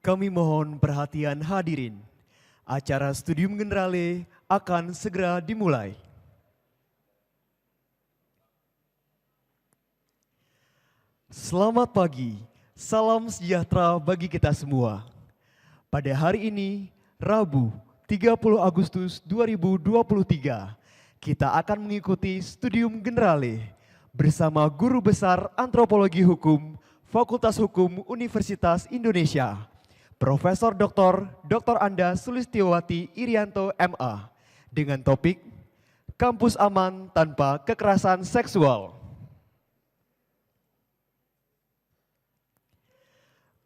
Kami mohon perhatian hadirin. Acara Studium Generale akan segera dimulai. Selamat pagi, salam sejahtera bagi kita semua. Pada hari ini, Rabu 30 Agustus 2023, kita akan mengikuti Studium Generale bersama Guru Besar Antropologi Hukum Fakultas Hukum Universitas Indonesia, Profesor Dr. Anda Sulistiowati Irianto MA, dengan topik Kampus Aman Tanpa Kekerasan Seksual.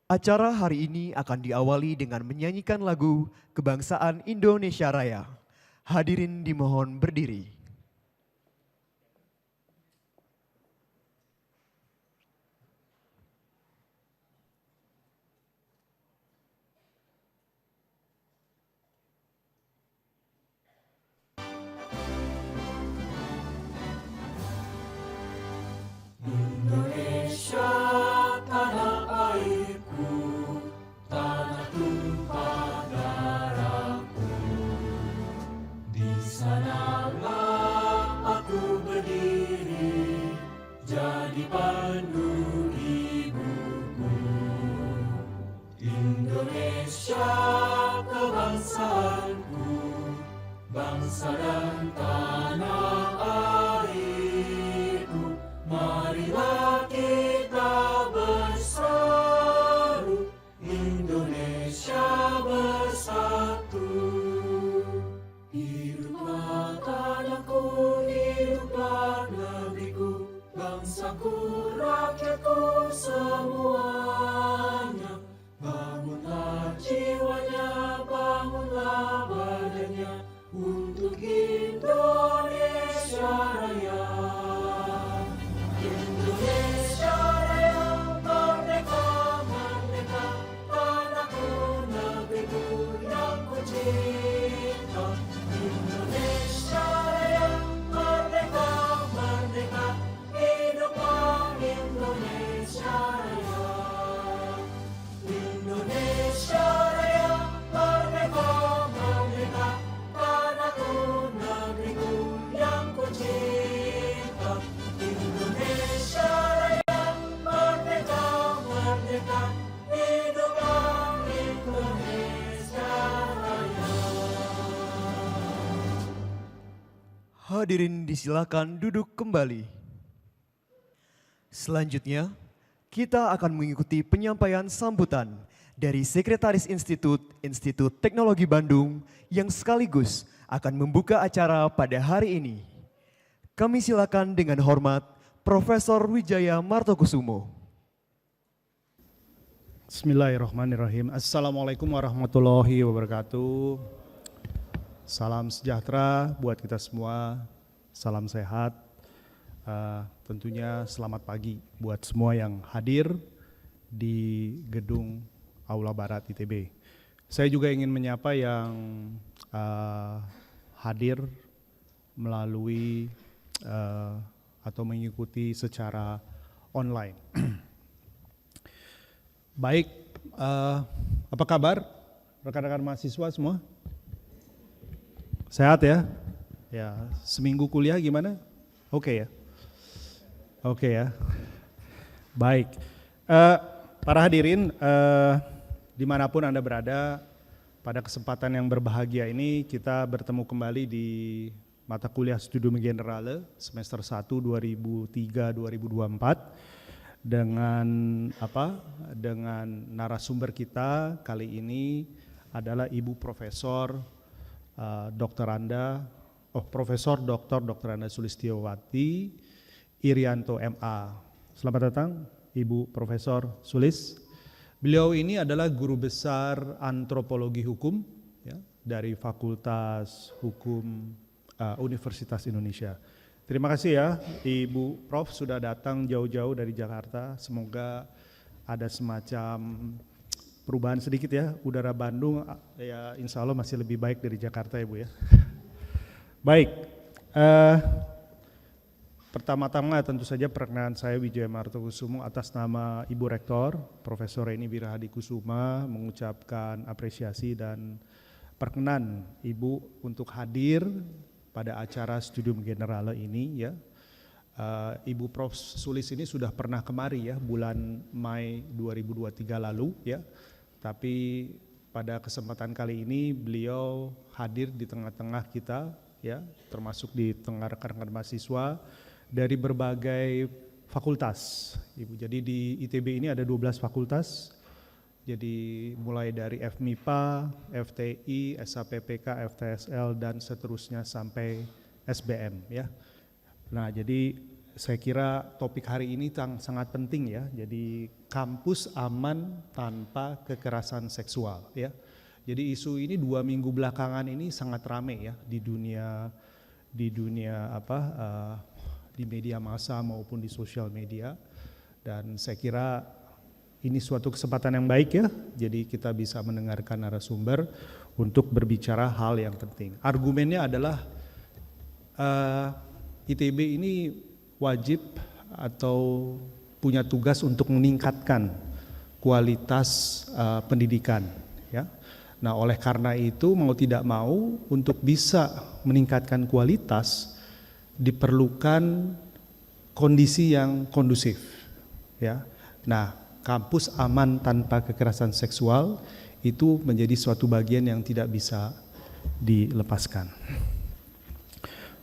Acara hari ini akan diawali dengan menyanyikan lagu Kebangsaan Indonesia Raya. Hadirin dimohon berdiri. Indonesia tanah airku, tanah tumpah darahku. Di sanalah aku berdiri, jadi pandu ibuku. Indonesia kebangsaanku, bangsa dan tanah airku. Marilah kita berseru, Indonesia bersatu. Hiduplah tanahku, hiduplah negeriku, bangsaku, rakyatku semuanya. Bangunlah jiwanya, bangunlah badannya, untuk Indonesia Raya. Indonesia Raya, merdeka, merdeka, tanahku, negeriku yang ku cinta. Indonesia Raya, merdeka, merdeka, hiduplah Indonesia Raya. Indonesia Raya, merdeka, merdeka, tanahku, negeriku yang ku cinta. Indonesia Raya, merdeka, merdeka, hiduplah Indonesia Raya. Hadirin disilakan duduk kembali. Selanjutnya, kita akan mengikuti penyampaian sambutan dari Sekretaris Institut Teknologi Bandung yang sekaligus akan membuka acara pada hari ini. Kami silakan dengan hormat Profesor Wijaya Martokusumo. Bismillahirrahmanirrahim. Assalamualaikum warahmatullahi wabarakatuh. Salam sejahtera buat kita semua. Salam sehat. Tentunya selamat pagi buat semua yang hadir di gedung Aula Barat ITB. Saya juga ingin menyapa yang hadir melalui atau mengikuti secara online. Baik, apa kabar rekan-rekan mahasiswa semua? Sehat ya? Ya, seminggu kuliah gimana? Oke ya? Oke ya. Baik, para hadirin dimanapun Anda berada, pada kesempatan yang berbahagia ini kita bertemu kembali di mata kuliah Studium Generale semester 1 2003-2024 dengan dengan narasumber kita kali ini adalah Ibu Profesor Profesor Dr. Anda Sulistiowati Irianto MA. Selamat datang Ibu Profesor Sulis. Beliau ini adalah guru besar antropologi hukum ya, dari Fakultas Hukum Universitas Indonesia. Terima kasih ya Ibu Prof sudah datang jauh-jauh dari Jakarta. Semoga ada semacam perubahan sedikit ya, udara Bandung ya insya Allah masih lebih baik dari Jakarta ya Bu ya. Baik, Pertama-tama tentu saja perkenalkan saya Wijaya Martokusumo atas nama Ibu Rektor, Profesor Reni Wirahadi Kusuma mengucapkan apresiasi dan perkenan Ibu untuk hadir pada acara Studium Generale ini ya. Ibu Prof. Sulis ini sudah pernah kemari ya bulan Mei 2023 lalu ya. Tapi pada kesempatan kali ini beliau hadir di tengah-tengah kita ya, termasuk di tengah rekan-rekan mahasiswa dari berbagai fakultas. Ibu, jadi di ITB ini ada 12 fakultas. Jadi mulai dari FMIPA, FTI, SAPPK, FTSL dan seterusnya sampai SBM ya. Nah, jadi saya kira topik hari ini sangat penting ya. Jadi kampus aman tanpa kekerasan seksual ya. Jadi isu ini 2 minggu belakangan ini sangat ramai ya di dunia di media massa maupun di sosial media, dan saya kira ini suatu kesempatan yang baik ya. Jadi kita bisa mendengarkan narasumber untuk berbicara hal yang penting. Argumennya adalah ITB ini wajib atau punya tugas untuk meningkatkan kualitas pendidikan ya. Nah, oleh karena itu mau tidak mau untuk bisa meningkatkan kualitas diperlukan kondisi yang kondusif ya. Nah, kampus aman tanpa kekerasan seksual itu menjadi suatu bagian yang tidak bisa dilepaskan.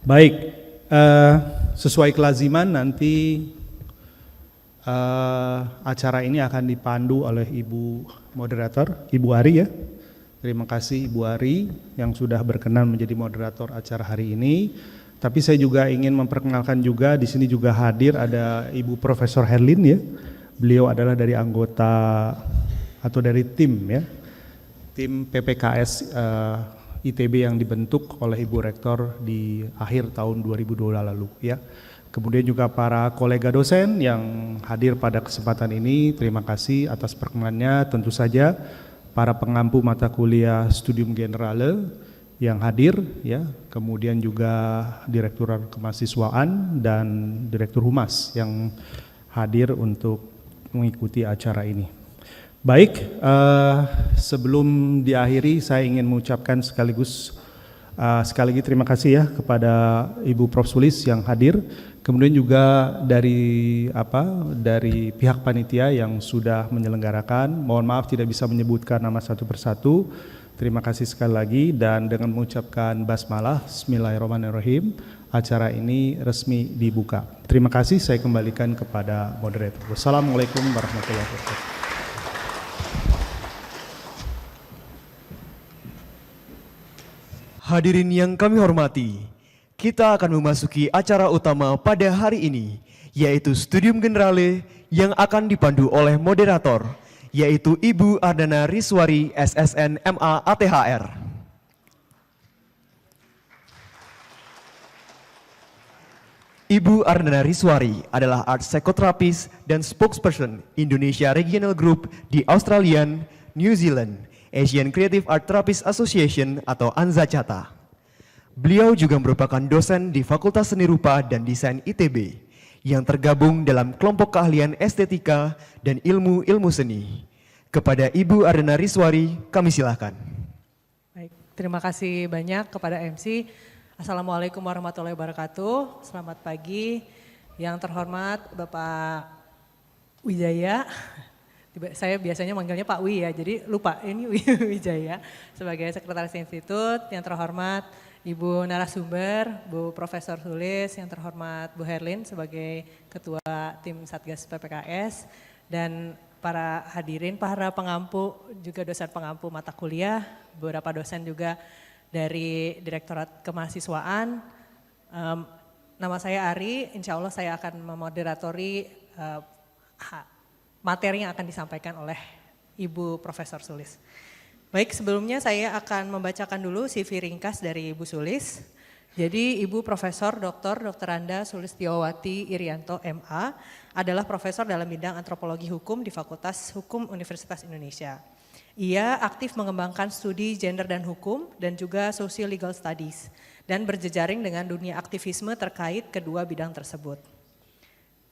Baik, sesuai kelaziman nanti acara ini akan dipandu oleh Ibu Moderator, Ibu Ari ya. Terima kasih Ibu Ari yang sudah berkenan menjadi moderator acara hari ini. Tapi saya juga ingin memperkenalkan juga di sini juga hadir ada Ibu Profesor Herlin ya. Beliau adalah dari anggota atau dari tim ya, tim PPKS ITB yang dibentuk oleh Ibu Rektor di akhir tahun 2022 lalu ya. Kemudian juga para kolega dosen yang hadir pada kesempatan ini, terima kasih atas perkenannya. Tentu saja para pengampu mata kuliah Studium Generale yang hadir ya, kemudian juga Direktur Kemahasiswaan dan Direktur Humas yang hadir untuk mengikuti acara ini. Baik, sebelum diakhiri saya ingin mengucapkan sekali lagi terima kasih ya kepada Ibu Prof. Sulis yang hadir, kemudian juga dari pihak panitia yang sudah menyelenggarakan. Mohon maaf tidak bisa menyebutkan nama satu persatu. Terima kasih sekali lagi, dan dengan mengucapkan basmalah, Bismillahirrahmanirrahim, acara ini resmi dibuka. Terima kasih, saya kembalikan kepada moderator. Wassalamualaikum warahmatullahi wabarakatuh. Hadirin yang kami hormati, kita akan memasuki acara utama pada hari ini, yaitu Studium Generale yang akan dipandu oleh moderator, yaitu Ibu Ardana Riswari, SSN MA ATHR. Ibu Ardana Riswari adalah art psychotherapist dan spokesperson Indonesia Regional Group di Australian, New Zealand, Asian Creative Art Therapist Association atau ANZACATA. Beliau juga merupakan dosen di Fakultas Seni Rupa dan Desain ITB yang tergabung dalam kelompok keahlian estetika dan ilmu-ilmu seni. Kepada Ibu Ardana Riswari, kami silakan. Baik, terima kasih banyak kepada MC. Assalamualaikum warahmatullahi wabarakatuh. Selamat pagi. Yang terhormat Bapak Wijaya. Saya biasanya manggilnya Pak Wi ya, jadi lupa ini Wijaya sebagai Sekretaris Institut. Yang terhormat Ibu narasumber, Bu Profesor Sulis, yang terhormat Bu Herlin sebagai Ketua Tim Satgas PPKS, dan para hadirin, para pengampu, juga dosen pengampu mata kuliah, beberapa dosen juga dari Direktorat Kemahasiswaan. Nama saya Ari, insya Allah saya akan memoderatori materi yang akan disampaikan oleh Ibu Profesor Sulis. Baik, sebelumnya saya akan membacakan dulu CV ringkas dari Ibu Sulis. Jadi Ibu Profesor Dr. Anda Sulistiowati Irianto MA adalah profesor dalam bidang antropologi hukum di Fakultas Hukum Universitas Indonesia. Ia aktif mengembangkan studi gender dan hukum dan juga social legal studies. dan berjejaring dengan dunia aktivisme terkait kedua bidang tersebut.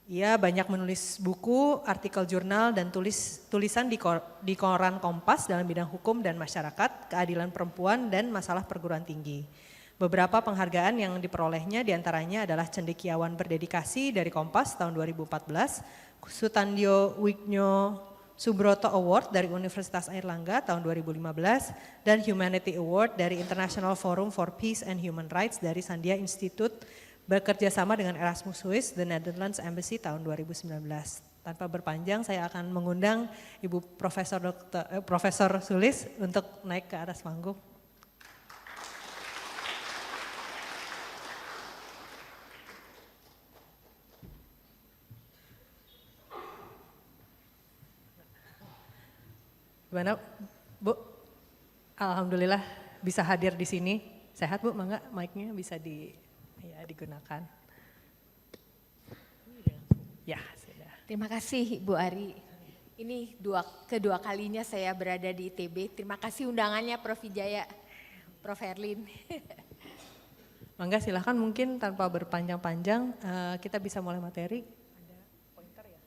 Ia banyak menulis buku, artikel jurnal, dan tulisan di koran Kompas dalam bidang hukum dan masyarakat, keadilan perempuan, dan masalah perguruan tinggi. Beberapa penghargaan yang diperolehnya diantaranya adalah Cendekiawan Berdedikasi dari Kompas tahun 2014, Sutandio Wigno Subroto Award dari Universitas Airlangga tahun 2015, dan Humanity Award dari International Forum for Peace and Human Rights dari Sandia Institute bekerja sama dengan Erasmus Swiss, The Netherlands Embassy tahun 2019. Tanpa berpanjang, saya akan mengundang Ibu Profesor Sulis untuk naik ke atas panggung. Gimana, Bu? Alhamdulillah bisa hadir di sini. Sehat, Bu? Mangga mic-nya bisa digunakan. Ya, sudah. Terima kasih Bu Ari. Ini kedua kalinya saya berada di ITB. Terima kasih undangannya Prof. Wijaya, Prof. Herlin. Mangga silahkan, mungkin tanpa berpanjang-panjang kita bisa mulai materi. Ada pointer ya?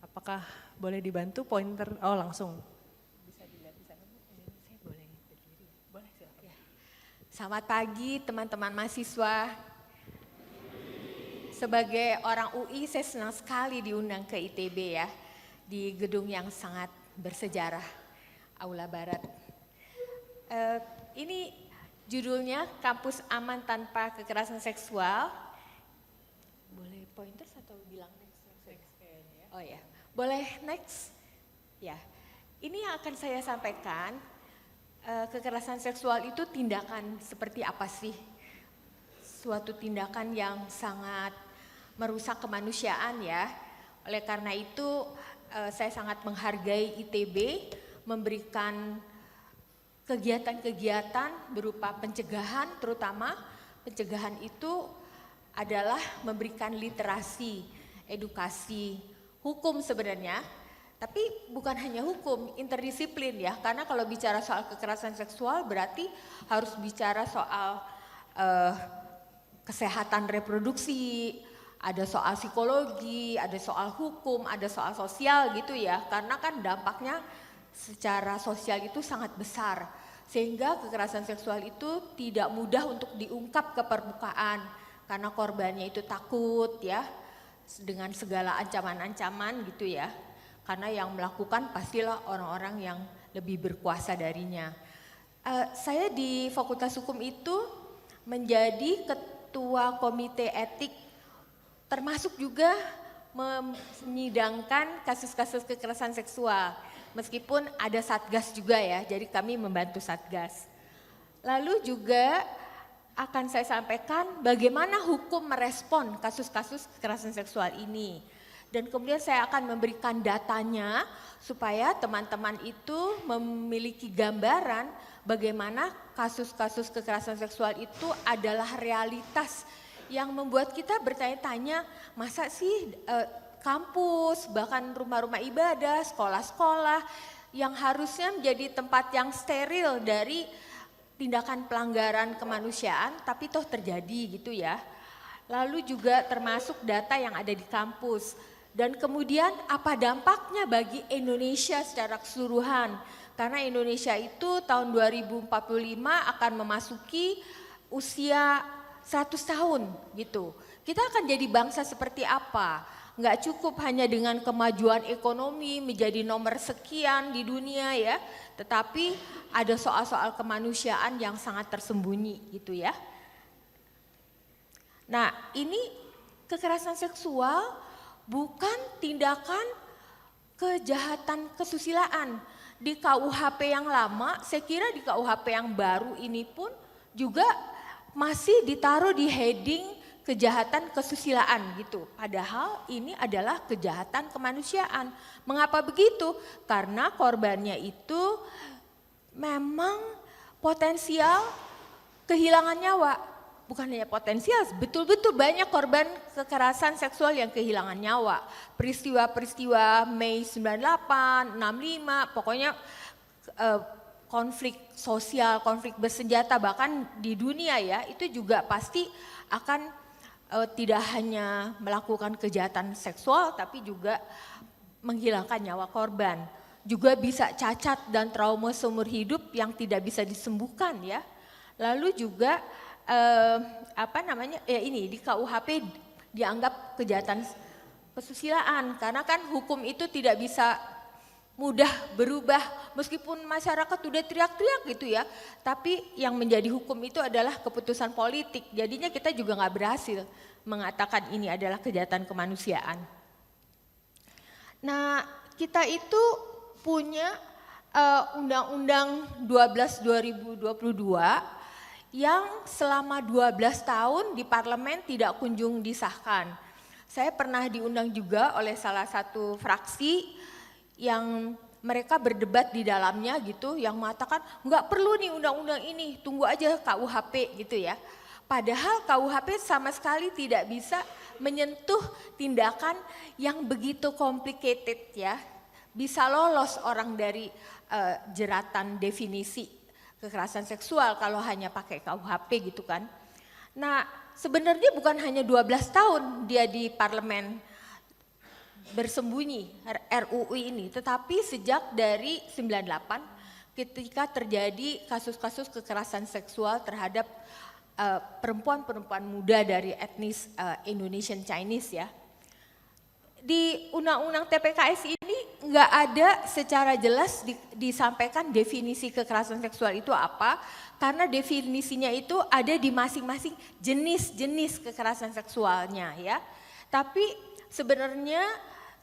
Apakah boleh dibantu pointer? Oh, langsung. Bisa dilihat di sana, Bu. Saya boleh berdiri ya? Boleh, silakan. Selamat pagi teman-teman mahasiswa. Sebagai orang UI saya senang sekali diundang ke ITB ya. Di gedung yang sangat bersejarah, Aula Barat. Ini judulnya Kampus Aman Tanpa Kekerasan Seksual. Boleh pointers atau bilang next? Next kayaknya ya. Oh ya, boleh next? Ya, ini yang akan saya sampaikan. Kekerasan seksual itu tindakan seperti apa sih? Suatu tindakan yang sangat merusak kemanusiaan ya. Oleh karena itu saya sangat menghargai ITB memberikan kegiatan-kegiatan berupa pencegahan, terutama pencegahan itu adalah memberikan literasi, edukasi, hukum sebenarnya. Tapi bukan hanya hukum, interdisiplin ya, karena kalau bicara soal kekerasan seksual berarti harus bicara soal kesehatan reproduksi, ada soal psikologi, ada soal hukum, ada soal sosial gitu ya, karena kan dampaknya secara sosial itu sangat besar, sehingga kekerasan seksual itu tidak mudah untuk diungkap ke permukaan, karena korbannya itu takut ya, dengan segala ancaman-ancaman gitu ya. Karena yang melakukan pastilah orang-orang yang lebih berkuasa darinya. Saya di Fakultas Hukum itu menjadi ketua komite etik, termasuk juga menyidangkan kasus-kasus kekerasan seksual. Meskipun ada Satgas juga ya, jadi kami membantu Satgas. Lalu juga akan saya sampaikan bagaimana hukum merespon kasus-kasus kekerasan seksual ini. Dan kemudian saya akan memberikan datanya supaya teman-teman itu memiliki gambaran bagaimana kasus-kasus kekerasan seksual itu adalah realitas yang membuat kita bertanya-tanya, masa sih kampus, bahkan rumah-rumah ibadah, sekolah-sekolah yang harusnya menjadi tempat yang steril dari tindakan pelanggaran kemanusiaan tapi toh terjadi gitu ya. Lalu juga termasuk data yang ada di kampus. Dan kemudian apa dampaknya bagi Indonesia secara keseluruhan. Karena Indonesia itu tahun 2045 akan memasuki usia 100 tahun gitu. Kita akan jadi bangsa seperti apa? Nggak cukup hanya dengan kemajuan ekonomi menjadi nomor sekian di dunia ya. Tetapi ada soal-soal kemanusiaan yang sangat tersembunyi gitu ya. Nah ini kekerasan seksual bukan tindakan kejahatan kesusilaan. Di KUHP yang lama, saya kira di KUHP yang baru ini pun juga masih ditaruh di heading kejahatan kesusilaan gitu. Padahal ini adalah kejahatan kemanusiaan. Mengapa begitu? Karena korbannya itu memang potensial kehilangan nyawa. Bukan hanya potensial, betul-betul banyak korban kekerasan seksual yang kehilangan nyawa. Peristiwa-peristiwa Mei 98, 65, pokoknya konflik sosial, konflik bersenjata, bahkan di dunia ya, itu juga pasti akan tidak hanya melakukan kejahatan seksual tapi juga menghilangkan nyawa korban. Juga bisa cacat dan trauma seumur hidup yang tidak bisa disembuhkan ya. Lalu juga ini di KUHP dianggap kejahatan kesusilaan karena kan hukum itu tidak bisa mudah berubah meskipun masyarakat udah teriak-teriak gitu ya, tapi yang menjadi hukum itu adalah keputusan politik. Jadinya kita juga nggak berhasil mengatakan ini adalah kejahatan kemanusiaan. Nah, kita itu punya Undang-Undang 12 2022 yang selama 12 tahun di parlemen tidak kunjung disahkan. Saya pernah diundang juga oleh salah satu fraksi yang mereka berdebat di dalamnya gitu, yang mengatakan nggak perlu nih undang-undang ini, tunggu aja KUHP gitu ya. Padahal KUHP sama sekali tidak bisa menyentuh tindakan yang begitu complicated ya. Bisa lolos orang dari jeratan definisi kekerasan seksual kalau hanya pakai KUHP gitu kan. Nah sebenarnya bukan hanya 12 tahun dia di parlemen bersembunyi RUU ini, tetapi sejak dari 98 ketika terjadi kasus-kasus kekerasan seksual terhadap perempuan-perempuan muda dari etnis Indonesian Chinese ya. Di Undang-Undang TPKS ini nggak ada secara jelas disampaikan definisi kekerasan seksual itu apa, karena definisinya itu ada di masing-masing jenis-jenis kekerasan seksualnya ya. Tapi sebenarnya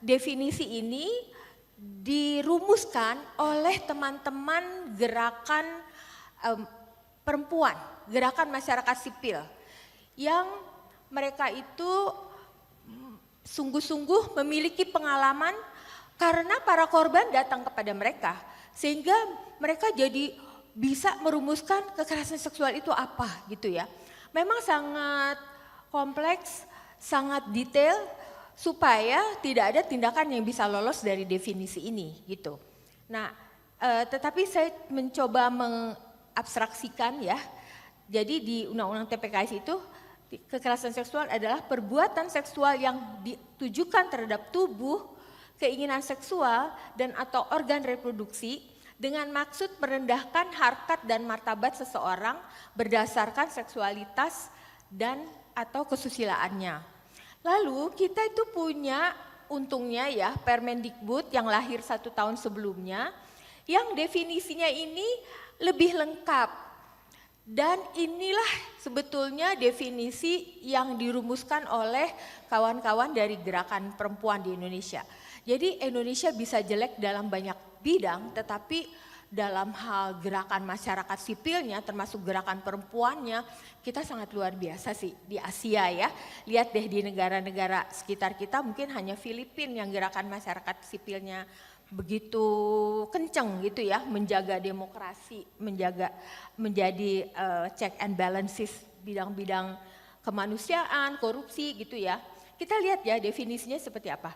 definisi ini dirumuskan oleh teman-teman gerakan perempuan, gerakan masyarakat sipil yang mereka itu sungguh-sungguh memiliki pengalaman karena para korban datang kepada mereka sehingga mereka jadi bisa merumuskan kekerasan seksual itu apa gitu ya. Memang sangat kompleks, sangat detail supaya tidak ada tindakan yang bisa lolos dari definisi ini gitu. Nah, tetapi saya mencoba mengabstraksikan ya. Jadi di Undang-Undang TPKS itu kekerasan seksual adalah perbuatan seksual yang ditujukan terhadap tubuh, keinginan seksual dan atau organ reproduksi dengan maksud merendahkan harkat dan martabat seseorang berdasarkan seksualitas dan atau kesusilaannya. Lalu kita itu punya untungnya ya Permendikbud yang lahir 1 tahun sebelumnya yang definisinya ini lebih lengkap. Dan inilah sebetulnya definisi yang dirumuskan oleh kawan-kawan dari gerakan perempuan di Indonesia. Jadi Indonesia bisa jelek dalam banyak bidang tetapi dalam hal gerakan masyarakat sipilnya termasuk gerakan perempuannya kita sangat luar biasa sih di Asia ya. Lihat deh di negara-negara sekitar kita mungkin hanya Filipina yang gerakan masyarakat sipilnya begitu kenceng gitu ya, menjaga demokrasi, menjadi check and balances bidang-bidang kemanusiaan, korupsi gitu ya. Kita lihat ya definisinya seperti apa.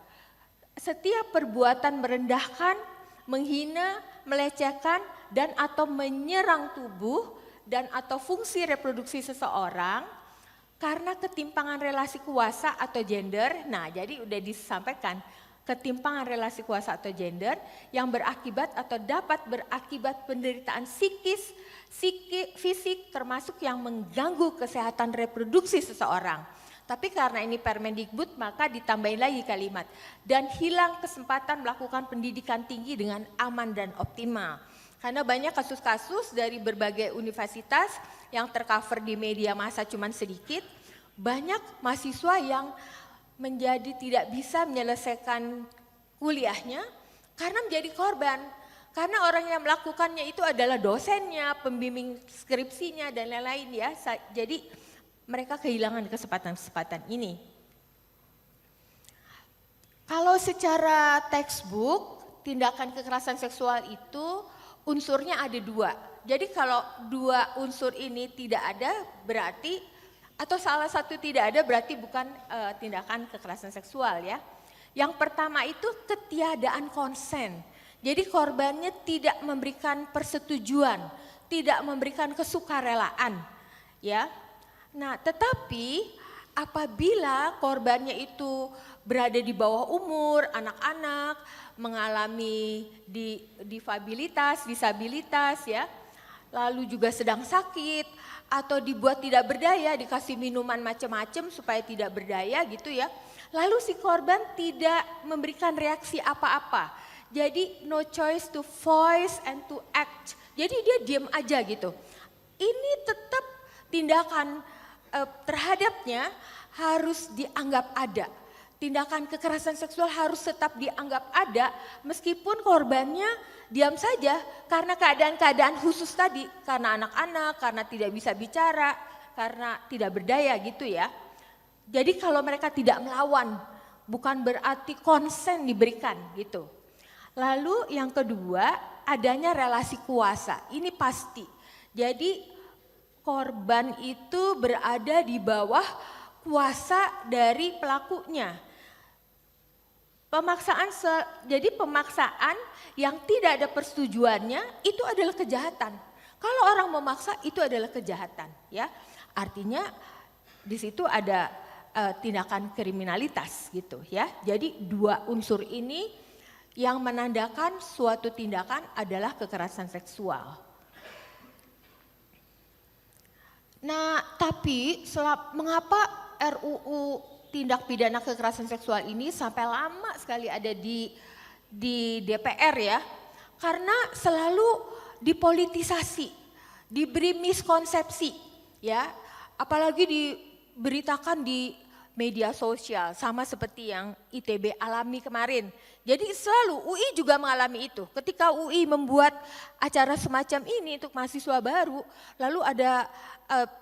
Setiap perbuatan merendahkan, menghina, melecehkan dan atau menyerang tubuh dan atau fungsi reproduksi seseorang karena ketimpangan relasi kuasa atau gender. Nah, jadi udah disampaikan ketimpangan relasi kuasa atau gender yang berakibat atau dapat berakibat penderitaan psikis, fisik termasuk yang mengganggu kesehatan reproduksi seseorang. Tapi karena ini Permendikbud maka ditambahin lagi kalimat dan hilang kesempatan melakukan pendidikan tinggi dengan aman dan optimal. Karena banyak kasus-kasus dari berbagai universitas yang tercover di media massa cuman sedikit, banyak mahasiswa yang menjadi tidak bisa menyelesaikan kuliahnya karena menjadi korban. Karena orang yang melakukannya itu adalah dosennya, pembimbing skripsinya dan lain-lain ya. Jadi mereka kehilangan kesempatan-kesempatan ini. Kalau secara textbook, tindakan kekerasan seksual itu unsurnya ada 2. Jadi kalau 2 unsur ini tidak ada berarti, atau salah satu tidak ada berarti bukan tindakan kekerasan seksual ya. Yang pertama itu ketiadaan konsen. Jadi korbannya tidak memberikan persetujuan, tidak memberikan kesukarelaan, ya. Nah, tetapi apabila korbannya itu berada di bawah umur, anak-anak, mengalami disabilitas ya, lalu juga sedang sakit atau dibuat tidak berdaya, dikasih minuman macam-macam supaya tidak berdaya gitu ya. Lalu si korban tidak memberikan reaksi apa-apa. Jadi no choice to voice and to act. Jadi dia diam aja gitu. Ini tetap tindakan terhadapnya harus dianggap ada. Tindakan kekerasan seksual harus tetap dianggap ada meskipun korbannya diam saja karena keadaan-keadaan khusus tadi. Karena anak-anak, karena tidak bisa bicara, karena tidak berdaya gitu ya. Jadi kalau mereka tidak melawan bukan berarti konsen diberikan gitu. Lalu yang kedua adanya relasi kuasa, ini pasti. Jadi korban itu berada di bawah kuasa dari pelakunya. Jadi pemaksaan yang tidak ada persetujuannya itu adalah kejahatan. Kalau orang memaksa itu adalah kejahatan, ya. Artinya di situ ada tindakan kriminalitas gitu ya. Jadi dua unsur ini yang menandakan suatu tindakan adalah kekerasan seksual. Nah, tapi mengapa RUU tindak pidana kekerasan seksual ini sampai lama sekali ada di DPR ya? Karena selalu dipolitisasi, diberi miskonsepsi ya, apalagi diberitakan di media sosial sama seperti yang ITB alami kemarin. Jadi selalu UI juga mengalami itu. Ketika UI membuat acara semacam ini untuk mahasiswa baru, lalu ada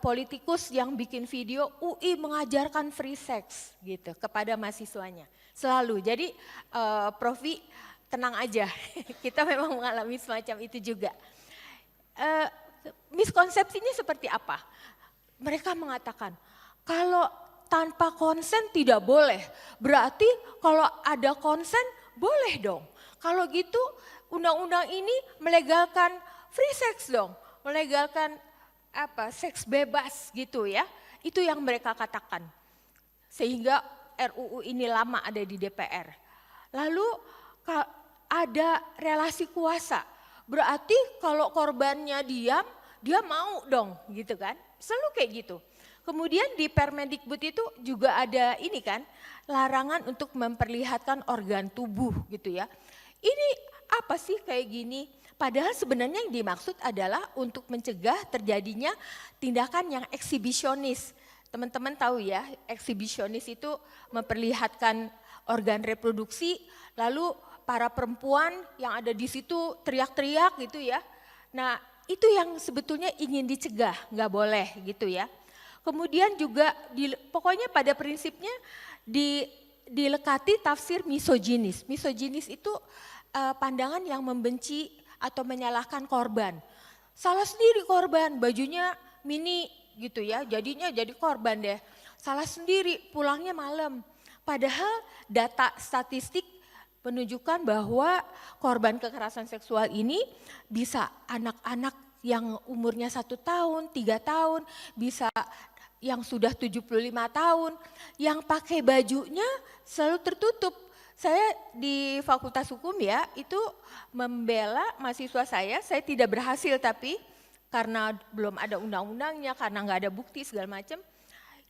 politikus yang bikin video UI mengajarkan free sex gitu kepada mahasiswanya. Selalu. Jadi Profi tenang aja, kita memang mengalami semacam itu juga. Miskonsepsinya seperti apa? Mereka mengatakan kalau tanpa konsen tidak boleh, berarti kalau ada konsen boleh dong. Kalau gitu undang-undang ini melegalkan free sex dong, melegalkan seks bebas gitu ya. Itu yang mereka katakan. Sehingga RUU ini lama ada di DPR. Lalu ada relasi kuasa, berarti kalau korbannya diam, dia mau dong gitu kan. Selalu kayak gitu. Kemudian di Permendikbud itu juga ada ini kan, larangan untuk memperlihatkan organ tubuh gitu ya. Ini apa sih kayak gini? Padahal sebenarnya yang dimaksud adalah untuk mencegah terjadinya tindakan yang eksibisionis. Teman-teman tahu ya, eksibisionis itu memperlihatkan organ reproduksi, lalu para perempuan yang ada di situ teriak-teriak gitu ya. Nah itu yang sebetulnya ingin dicegah, nggak boleh gitu ya. Kemudian juga pokoknya pada prinsipnya dilekati tafsir misoginis. Misoginis itu pandangan yang membenci atau menyalahkan korban. Salah sendiri korban, bajunya mini gitu ya, jadinya jadi korban deh. Salah sendiri, pulangnya malam. Padahal data statistik menunjukkan bahwa korban kekerasan seksual ini bisa anak-anak yang umurnya 1 tahun, 3 tahun, bisa yang sudah 75 tahun, yang pakai bajunya selalu tertutup. Saya di Fakultas Hukum ya, itu membela mahasiswa saya tidak berhasil tapi karena belum ada undang-undangnya, karena nggak ada bukti segala macam,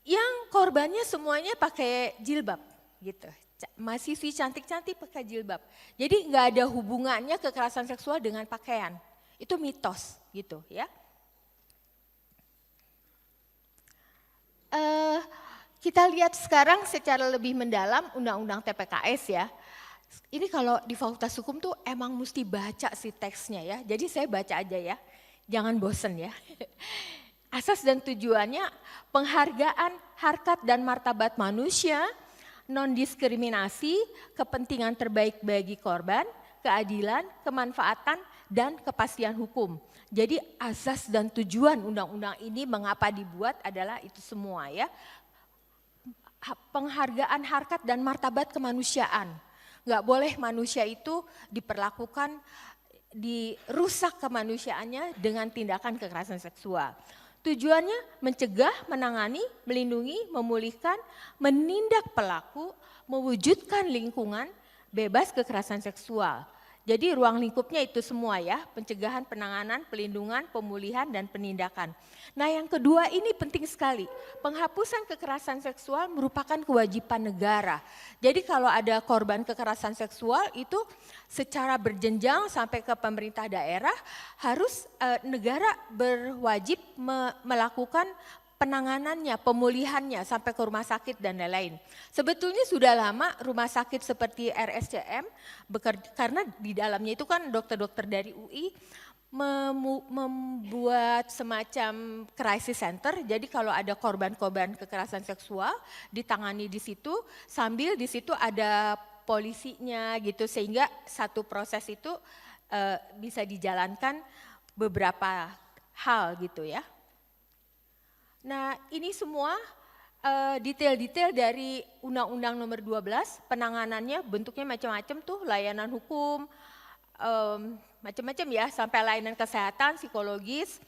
yang korbannya semuanya pakai jilbab gitu. Mahasiswi cantik-cantik pakai jilbab. Jadi nggak ada hubungannya kekerasan seksual dengan pakaian. Itu mitos gitu ya. Kita lihat sekarang secara lebih mendalam undang-undang TPKS ya. Ini kalau di Fakultas Hukum tuh emang mesti baca sih teksnya ya. Jadi saya baca aja ya, jangan bosen ya. Asas dan tujuannya penghargaan harkat dan martabat manusia, non-diskriminasi, kepentingan terbaik bagi korban, keadilan, kemanfaatan, dan kepastian hukum. Jadi asas dan tujuan undang-undang ini mengapa dibuat adalah itu semua ya. Penghargaan harkat dan martabat kemanusiaan. Nggak boleh manusia itu diperlakukan, dirusak kemanusiaannya dengan tindakan kekerasan seksual. Tujuannya mencegah, menangani, melindungi, memulihkan, menindak pelaku, mewujudkan lingkungan bebas kekerasan seksual. Jadi ruang lingkupnya itu semua ya, pencegahan, penanganan, pelindungan, pemulihan, dan penindakan. Nah yang kedua ini penting sekali, penghapusan kekerasan seksual merupakan kewajiban negara. Jadi kalau ada korban kekerasan seksual itu secara berjenjang sampai ke pemerintah daerah, harus negara berwajib melakukan penanganannya, pemulihannya sampai ke rumah sakit dan lain-lain. Sebetulnya sudah lama rumah sakit seperti RSCM karena di dalamnya itu kan dokter-dokter dari UI membuat semacam crisis center. Jadi kalau ada korban-korban kekerasan seksual ditangani di situ, sambil di situ ada polisinya gitu, sehingga satu proses itu bisa dijalankan beberapa hal gitu ya. Nah ini semua detail-detail dari Undang-Undang Nomor 12, penanganannya bentuknya macam-macam tuh, layanan hukum, macam-macam ya, sampai layanan kesehatan, psikologis,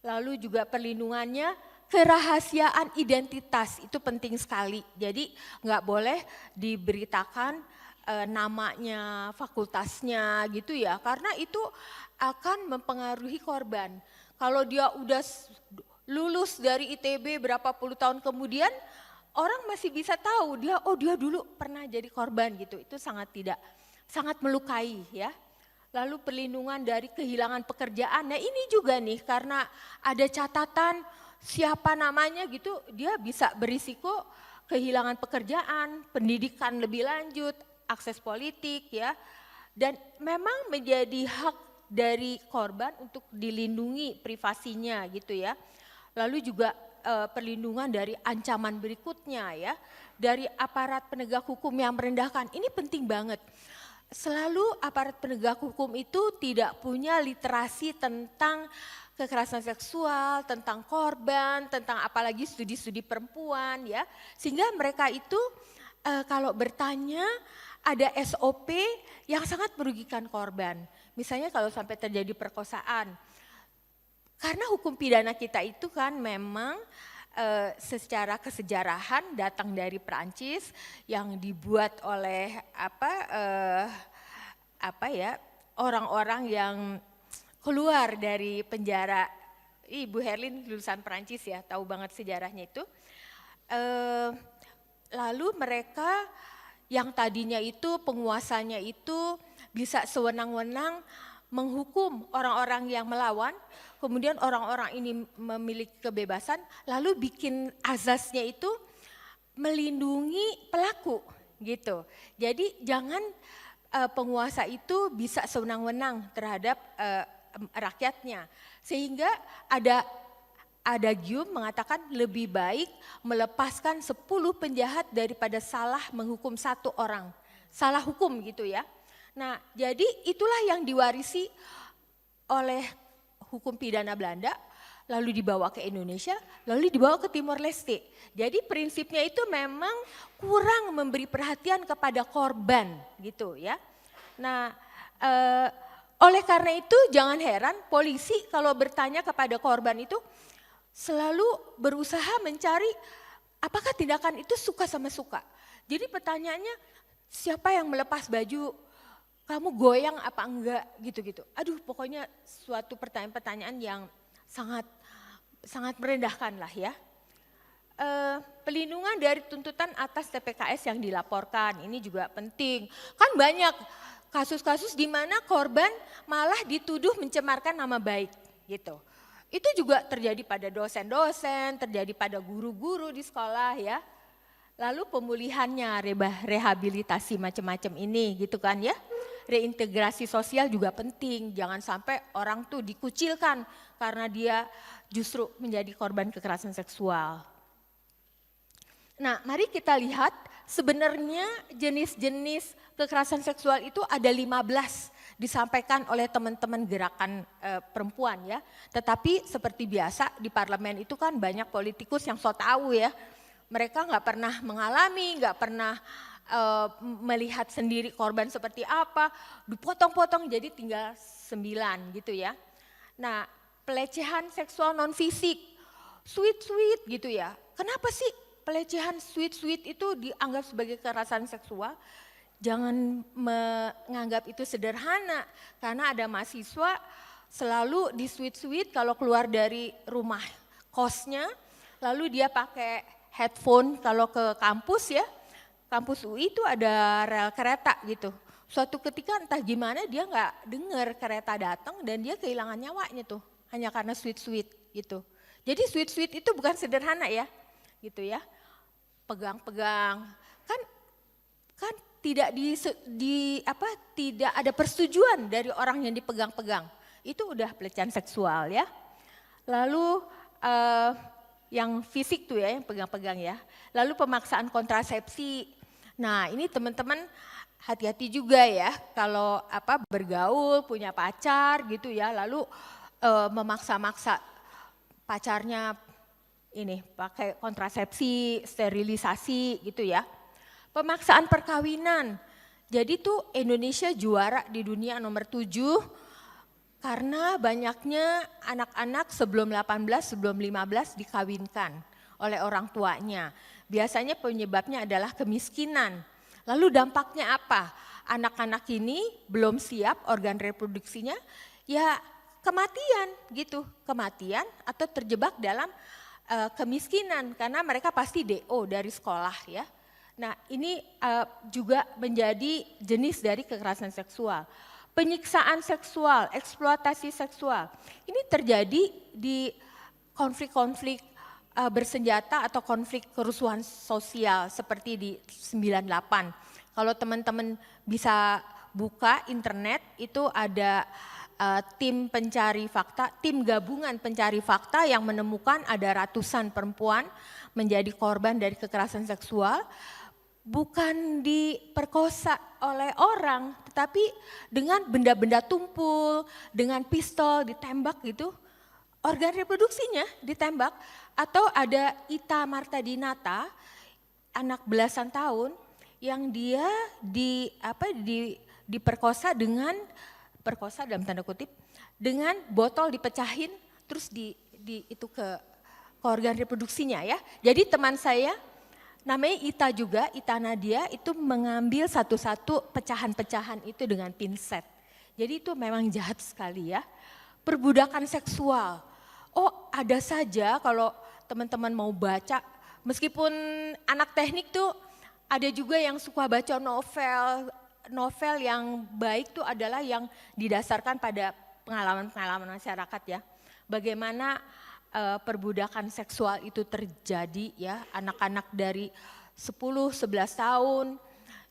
lalu juga perlindungannya, kerahasiaan identitas itu penting sekali. Jadi nggak boleh diberitakan namanya, fakultasnya gitu ya, karena itu akan mempengaruhi korban. Kalau dia udah lulus dari ITB berapa puluh tahun kemudian, orang masih bisa tahu dia, oh dia dulu pernah jadi korban gitu. Itu sangat melukai ya. Lalu perlindungan dari kehilangan pekerjaan. Nah ini juga nih, karena ada catatan siapa namanya gitu, dia bisa berisiko kehilangan pekerjaan, pendidikan lebih lanjut, akses politik ya. Dan memang menjadi hak dari korban untuk dilindungi privasinya gitu ya. Lalu juga perlindungan dari ancaman berikutnya ya, dari aparat penegak hukum yang merendahkan. Ini penting banget. Selalu aparat penegak hukum itu tidak punya literasi tentang kekerasan seksual, tentang korban, tentang apalagi studi-studi perempuan ya. Sehingga mereka itu kalau bertanya ada SOP yang sangat merugikan korban. Misalnya kalau sampai terjadi perkosaan. Karena hukum pidana kita itu kan memang secara kesejarahan datang dari Perancis yang dibuat oleh orang-orang yang keluar dari penjara. Ibu Herlin lulusan Perancis ya, tahu banget sejarahnya itu. Lalu mereka yang tadinya itu penguasanya itu bisa sewenang-wenang menghukum orang-orang yang melawan, kemudian orang-orang ini memiliki kebebasan, lalu bikin azasnya itu melindungi pelaku gitu. Jadi jangan penguasa itu bisa sewenang-wenang terhadap rakyatnya. Sehingga ada adagium mengatakan lebih baik melepaskan 10 penjahat daripada salah menghukum 1 orang. Salah hukum gitu ya. Nah, jadi itulah yang diwarisi oleh hukum pidana Belanda, lalu dibawa ke Indonesia, lalu dibawa ke Timor Leste. Jadi prinsipnya itu memang kurang memberi perhatian kepada korban gitu ya. Nah, oleh karena itu jangan heran polisi kalau bertanya kepada korban itu selalu berusaha mencari apakah tindakan itu suka sama suka. Jadi pertanyaannya siapa yang melepas baju, kamu goyang apa enggak gitu-gitu. Aduh pokoknya suatu pertanyaan-pertanyaan yang sangat merendahkan lah ya. Pelindungan dari tuntutan atas TPKS yang dilaporkan ini juga penting. Kan banyak kasus-kasus di mana korban malah dituduh mencemarkan nama baik gitu. Itu juga terjadi pada dosen-dosen, terjadi pada guru-guru di sekolah ya. Lalu pemulihannya, rehabilitasi macam-macam ini gitu kan ya. Reintegrasi sosial juga penting, jangan sampai orang tuh dikucilkan karena dia justru menjadi korban kekerasan seksual. Nah mari kita lihat sebenarnya jenis-jenis kekerasan seksual itu ada 15 disampaikan oleh teman-teman gerakan perempuan ya. Tetapi seperti biasa di parlemen itu kan banyak politikus yang so tahu ya. Mereka nggak pernah mengalami, nggak pernah melihat sendiri korban seperti apa, dipotong-potong jadi tinggal 9 gitu ya. Nah, pelecehan seksual non fisik, sweet gitu ya. Kenapa sih pelecehan sweet itu dianggap sebagai kekerasan seksual? Jangan menganggap itu sederhana, karena ada mahasiswa selalu di sweet kalau keluar dari rumah kosnya, lalu dia pakai headphone kalau ke kampus ya, kampus UI itu ada rel kereta gitu. Suatu ketika entah gimana dia nggak dengar kereta datang dan dia kehilangan nyawanya tuh, hanya karena sweet gitu. Jadi sweet itu bukan sederhana ya, gitu ya. Pegang-pegang, kan tidak tidak ada persetujuan dari orang yang dipegang-pegang. Itu udah pelecehan seksual ya. Lalu yang fisik tuh ya, yang pegang-pegang ya. Lalu pemaksaan kontrasepsi. Nah, ini teman-teman hati-hati juga ya kalau bergaul, punya pacar gitu ya, lalu memaksa-maksa pacarnya ini pakai kontrasepsi, sterilisasi gitu ya. Pemaksaan perkawinan. Jadi tuh Indonesia juara di dunia nomor 7 karena banyaknya anak-anak sebelum 18, sebelum 15 dikawinkan oleh orang tuanya. Biasanya penyebabnya adalah kemiskinan. Lalu dampaknya apa? Anak-anak ini belum siap organ reproduksinya, ya kematian gitu. Kematian atau terjebak dalam kemiskinan karena mereka pasti DO dari sekolah ya. Nah, ini juga menjadi jenis dari kekerasan seksual. Penyiksaan seksual, eksploitasi seksual. Ini terjadi di konflik-konflik bersenjata atau konflik kerusuhan sosial seperti di 98. Kalau teman-teman bisa buka internet itu ada tim pencari fakta, tim gabungan pencari fakta yang menemukan ada ratusan perempuan menjadi korban dari kekerasan seksual. Bukan diperkosa oleh orang, tetapi dengan benda-benda tumpul, dengan pistol ditembak gitu, organ reproduksinya ditembak. Atau ada Ita Martadinata, anak belasan tahun, yang dia diperkosa dengan, perkosa dalam tanda kutip, dengan botol dipecahin, terus itu ke organ reproduksinya ya. Jadi teman saya, namanya Ita juga, Ita Nadia itu mengambil satu-satu pecahan-pecahan itu dengan pinset. Jadi itu memang jahat sekali ya. Perbudakan seksual. Oh ada saja kalau teman-teman mau baca, meskipun anak teknik tuh ada juga yang suka baca novel yang baik tuh adalah yang didasarkan pada pengalaman-pengalaman masyarakat ya. Bagaimana perbudakan seksual itu terjadi ya, anak-anak dari 10-11 tahun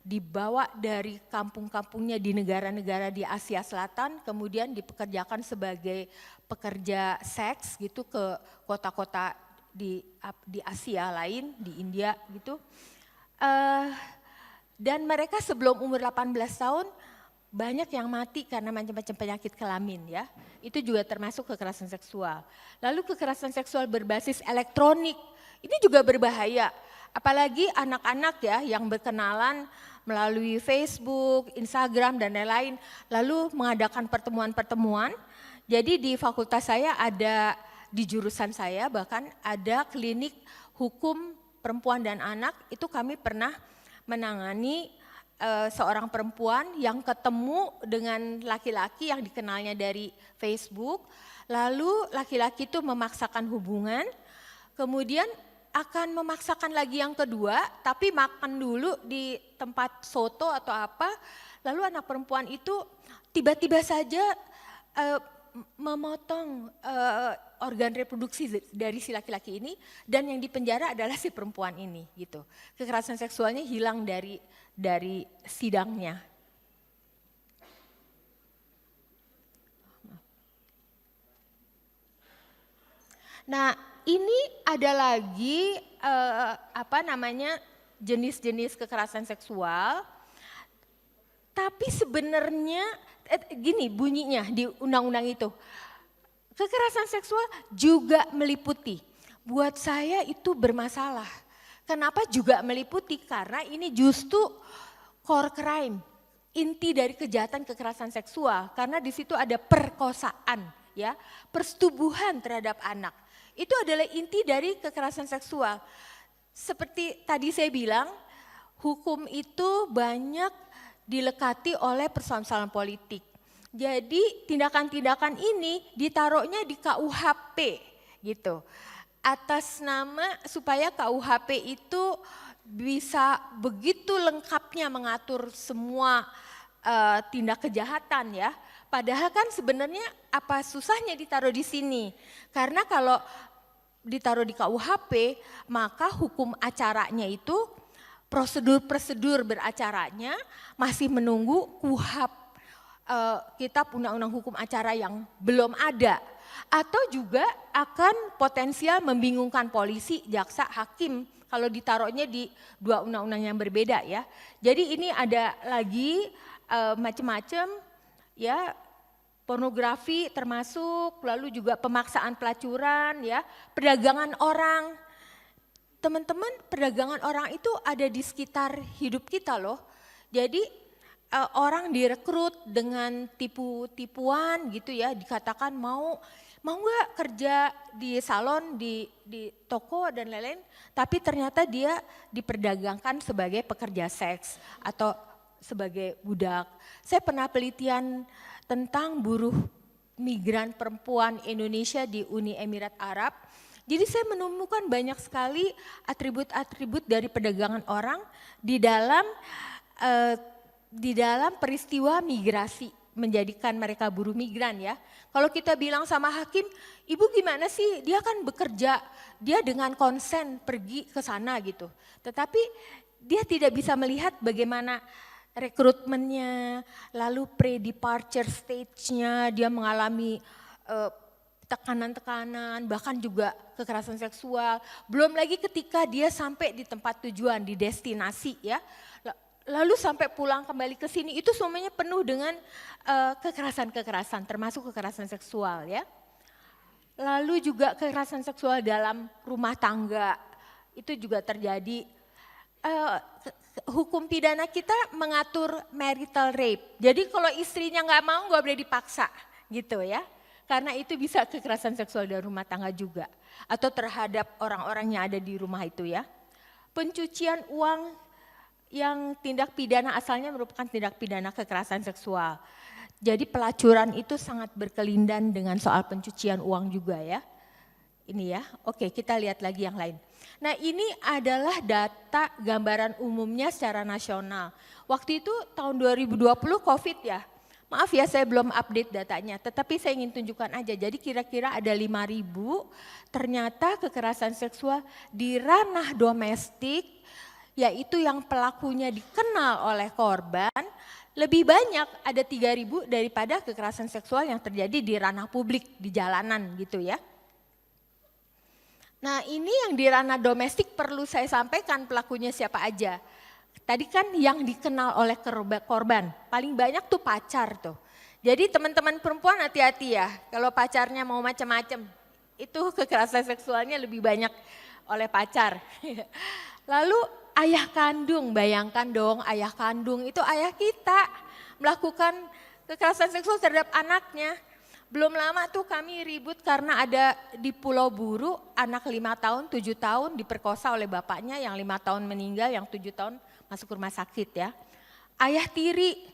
dibawa dari kampung-kampungnya di negara-negara di Asia Selatan, kemudian dipekerjakan sebagai pekerja seks gitu ke kota-kota di Asia lain, di India gitu. Dan mereka sebelum umur 18 tahun banyak yang mati karena macam-macam penyakit kelamin ya. Itu juga termasuk kekerasan seksual. Lalu kekerasan seksual berbasis elektronik, ini juga berbahaya. Apalagi anak-anak ya yang berkenalan melalui Facebook, Instagram dan lain-lain. Lalu mengadakan pertemuan-pertemuan. Jadi di fakultas saya ada, di jurusan saya bahkan ada klinik hukum perempuan dan anak. Itu kami pernah menangani seorang perempuan yang ketemu dengan laki-laki yang dikenalnya dari Facebook, lalu laki-laki itu memaksakan hubungan, kemudian akan memaksakan lagi yang kedua, tapi makan dulu di tempat soto atau apa, lalu anak perempuan itu tiba-tiba saja memotong organ reproduksi dari si laki-laki ini, dan yang dipenjara adalah si perempuan ini gitu. Kekerasan seksualnya hilang dari sidangnya. Nah, ini ada lagi jenis-jenis kekerasan seksual. Tapi sebenarnya gini bunyinya di undang-undang itu. Kekerasan seksual juga meliputi. Buat saya itu bermasalah. Kenapa juga meliputi? Karena ini justru core crime, inti dari kejahatan kekerasan seksual. Karena di situ ada perkosaan, ya, persetubuhan terhadap anak. Itu adalah inti dari kekerasan seksual. Seperti tadi saya bilang, hukum itu banyak dilekati oleh persoalan politik. Jadi tindakan-tindakan ini ditaruhnya di KUHP gitu. Atas nama supaya KUHP itu bisa begitu lengkapnya mengatur semua tindak kejahatan ya. Padahal kan sebenarnya apa susahnya ditaruh di sini. Karena kalau ditaruh di KUHP maka hukum acaranya itu prosedur-prosedur beracaranya masih menunggu KUHP, kitab undang-undang hukum acara yang belum ada. Atau juga akan potensial membingungkan polisi, jaksa, hakim kalau ditaruhnya di dua undang-undang yang berbeda ya. Jadi ini ada lagi macam-macam ya, pornografi termasuk, lalu juga pemaksaan pelacuran ya, perdagangan orang. Teman-teman, perdagangan orang itu ada di sekitar hidup kita loh. Jadi orang direkrut dengan tipu-tipuan gitu ya, dikatakan mau nggak kerja di salon, di toko dan lain-lain, tapi ternyata dia diperdagangkan sebagai pekerja seks atau sebagai budak. Saya pernah penelitian tentang buruh migran perempuan Indonesia di Uni Emirat Arab. Jadi saya menemukan banyak sekali atribut-atribut dari perdagangan orang di dalam peristiwa migrasi, menjadikan mereka buruh migran ya. Kalau kita bilang sama hakim, ibu gimana sih, dia kan bekerja, dia dengan konsen pergi ke sana gitu. Tetapi dia tidak bisa melihat bagaimana rekrutmennya, lalu pre-departure stage-nya, dia mengalami tekanan-tekanan, bahkan juga kekerasan seksual. Belum lagi ketika dia sampai di tempat tujuan, di destinasi ya. Lalu sampai pulang kembali ke sini itu semuanya penuh dengan kekerasan-kekerasan, termasuk kekerasan seksual ya. Lalu juga kekerasan seksual dalam rumah tangga itu juga terjadi. Hukum pidana kita mengatur marital rape. Jadi kalau istrinya nggak mau nggak boleh dipaksa gitu ya. Karena itu bisa kekerasan seksual dalam rumah tangga juga. Atau terhadap orang-orang yang ada di rumah itu ya. Pencucian uang yang tindak pidana asalnya merupakan tindak pidana kekerasan seksual. Jadi pelacuran itu sangat berkelindan dengan soal pencucian uang juga ya. Ini ya, oke kita lihat lagi yang lain. Nah ini adalah data gambaran umumnya secara nasional. Waktu itu tahun 2020 COVID ya. Maaf ya saya belum update datanya, tetapi saya ingin tunjukkan aja. Jadi kira-kira ada 5.000 ternyata kekerasan seksual di ranah domestik, yaitu yang pelakunya dikenal oleh korban, lebih banyak ada 3.000 daripada kekerasan seksual yang terjadi di ranah publik, di jalanan gitu ya. Nah ini yang di ranah domestik perlu saya sampaikan pelakunya siapa aja. Tadi kan yang dikenal oleh korban, paling banyak tuh pacar tuh. Jadi teman-teman perempuan hati-hati ya, kalau pacarnya mau macam-macam, itu kekerasan seksualnya lebih banyak oleh pacar. Lalu ayah kandung, bayangkan dong ayah kandung itu ayah kita melakukan kekerasan seksual terhadap anaknya. Belum lama tuh kami ribut karena ada di Pulau Buru anak 5 tahun, 7 tahun diperkosa oleh bapaknya, yang 5 tahun meninggal, yang 7 tahun masuk rumah sakit ya. Ayah tiri,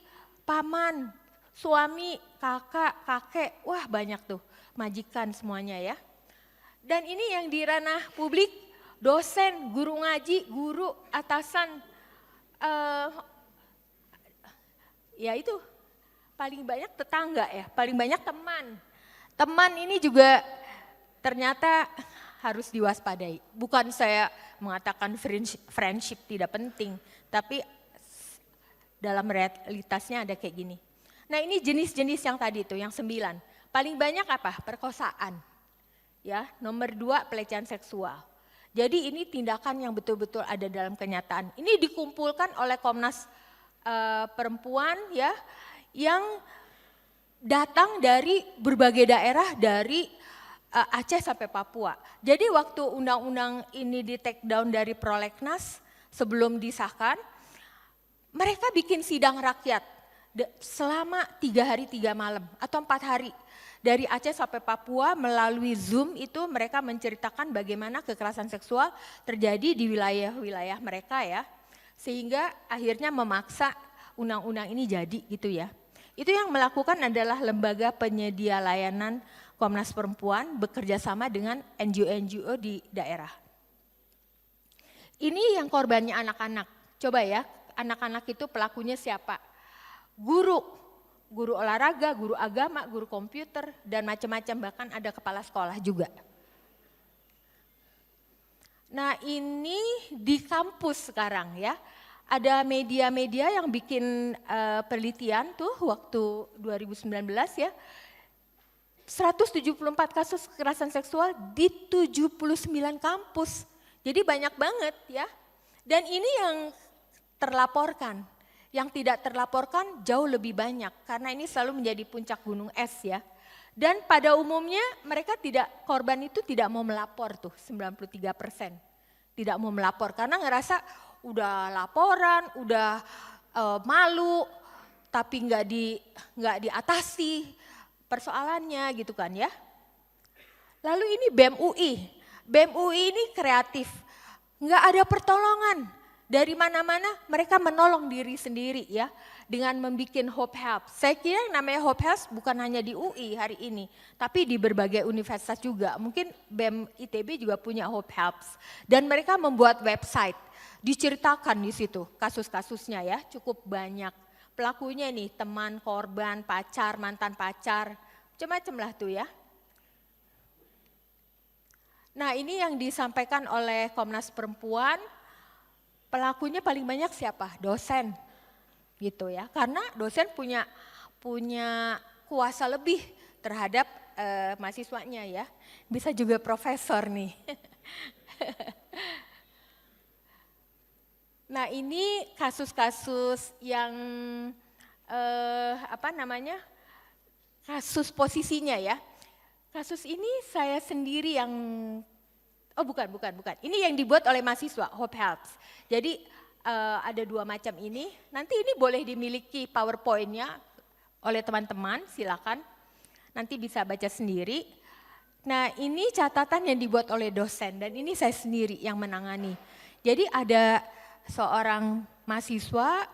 paman, suami, kakak, kakek, wah banyak tuh majikan semuanya ya. Dan ini yang di ranah publik, dosen, guru ngaji, guru, atasan, ya itu paling banyak tetangga ya, paling banyak teman. Teman ini juga ternyata harus diwaspadai. Bukan saya mengatakan friendship tidak penting, tapi dalam realitasnya ada kayak gini. Nah ini jenis-jenis yang tadi itu, yang 9. Paling banyak apa? Perkosaan. Ya, nomor 2 pelecehan seksual. Jadi ini tindakan yang betul-betul ada dalam kenyataan. Ini dikumpulkan oleh Komnas Perempuan ya, yang datang dari berbagai daerah, dari Aceh sampai Papua. Jadi waktu undang-undang ini di take down dari prolegnas sebelum disahkan, mereka bikin sidang rakyat selama 3 hari 3 malam atau 4 hari. Dari Aceh sampai Papua melalui Zoom itu mereka menceritakan bagaimana kekerasan seksual terjadi di wilayah-wilayah mereka ya. Sehingga akhirnya memaksa undang-undang ini jadi gitu ya. Itu yang melakukan adalah lembaga penyedia layanan Komnas Perempuan bekerja sama dengan NGO-NGO di daerah. Ini yang korbannya anak-anak. Coba ya, anak-anak itu pelakunya siapa? Guru olahraga, guru agama, guru komputer, dan macam-macam, bahkan ada kepala sekolah juga. Nah ini di kampus sekarang ya, ada media-media yang bikin penelitian tuh waktu 2019 ya, 174 kasus kekerasan seksual di 79 kampus. Jadi banyak banget ya. Dan ini yang terlaporkan. Yang tidak terlaporkan jauh lebih banyak karena ini selalu menjadi puncak gunung es ya. Dan pada umumnya mereka korban itu tidak mau melapor tuh 93%. Tidak mau melapor karena ngerasa udah laporan, udah malu tapi nggak diatasi persoalannya gitu kan ya. Lalu ini BEM UI. BEM UI ini kreatif, nggak ada pertolongan. Dari mana-mana mereka menolong diri sendiri ya dengan membuat Hope Helps. Saya kira yang namanya Hope Helps bukan hanya di UI hari ini, tapi di berbagai universitas juga. Mungkin BEM ITB juga punya Hope Helps. Dan mereka membuat website, diceritakan di situ kasus-kasusnya ya, cukup banyak. Pelakunya nih teman, korban, pacar, mantan pacar, macam-macam lah tuh ya. Nah ini yang disampaikan oleh Komnas Perempuan, pelakunya paling banyak siapa? Dosen gitu ya. Karena dosen punya kuasa lebih terhadap mahasiswanya ya. Bisa juga profesor nih. Nah ini kasus-kasus yang kasus posisinya ya. Kasus ini saya sendiri yang, bukan. Ini yang dibuat oleh mahasiswa, Hope Helps. Jadi ada 2 macam ini, nanti ini boleh dimiliki PowerPoint-nya oleh teman-teman, silakan. Nanti bisa baca sendiri. Nah ini catatan yang dibuat oleh dosen dan ini saya sendiri yang menangani. Jadi ada seorang mahasiswa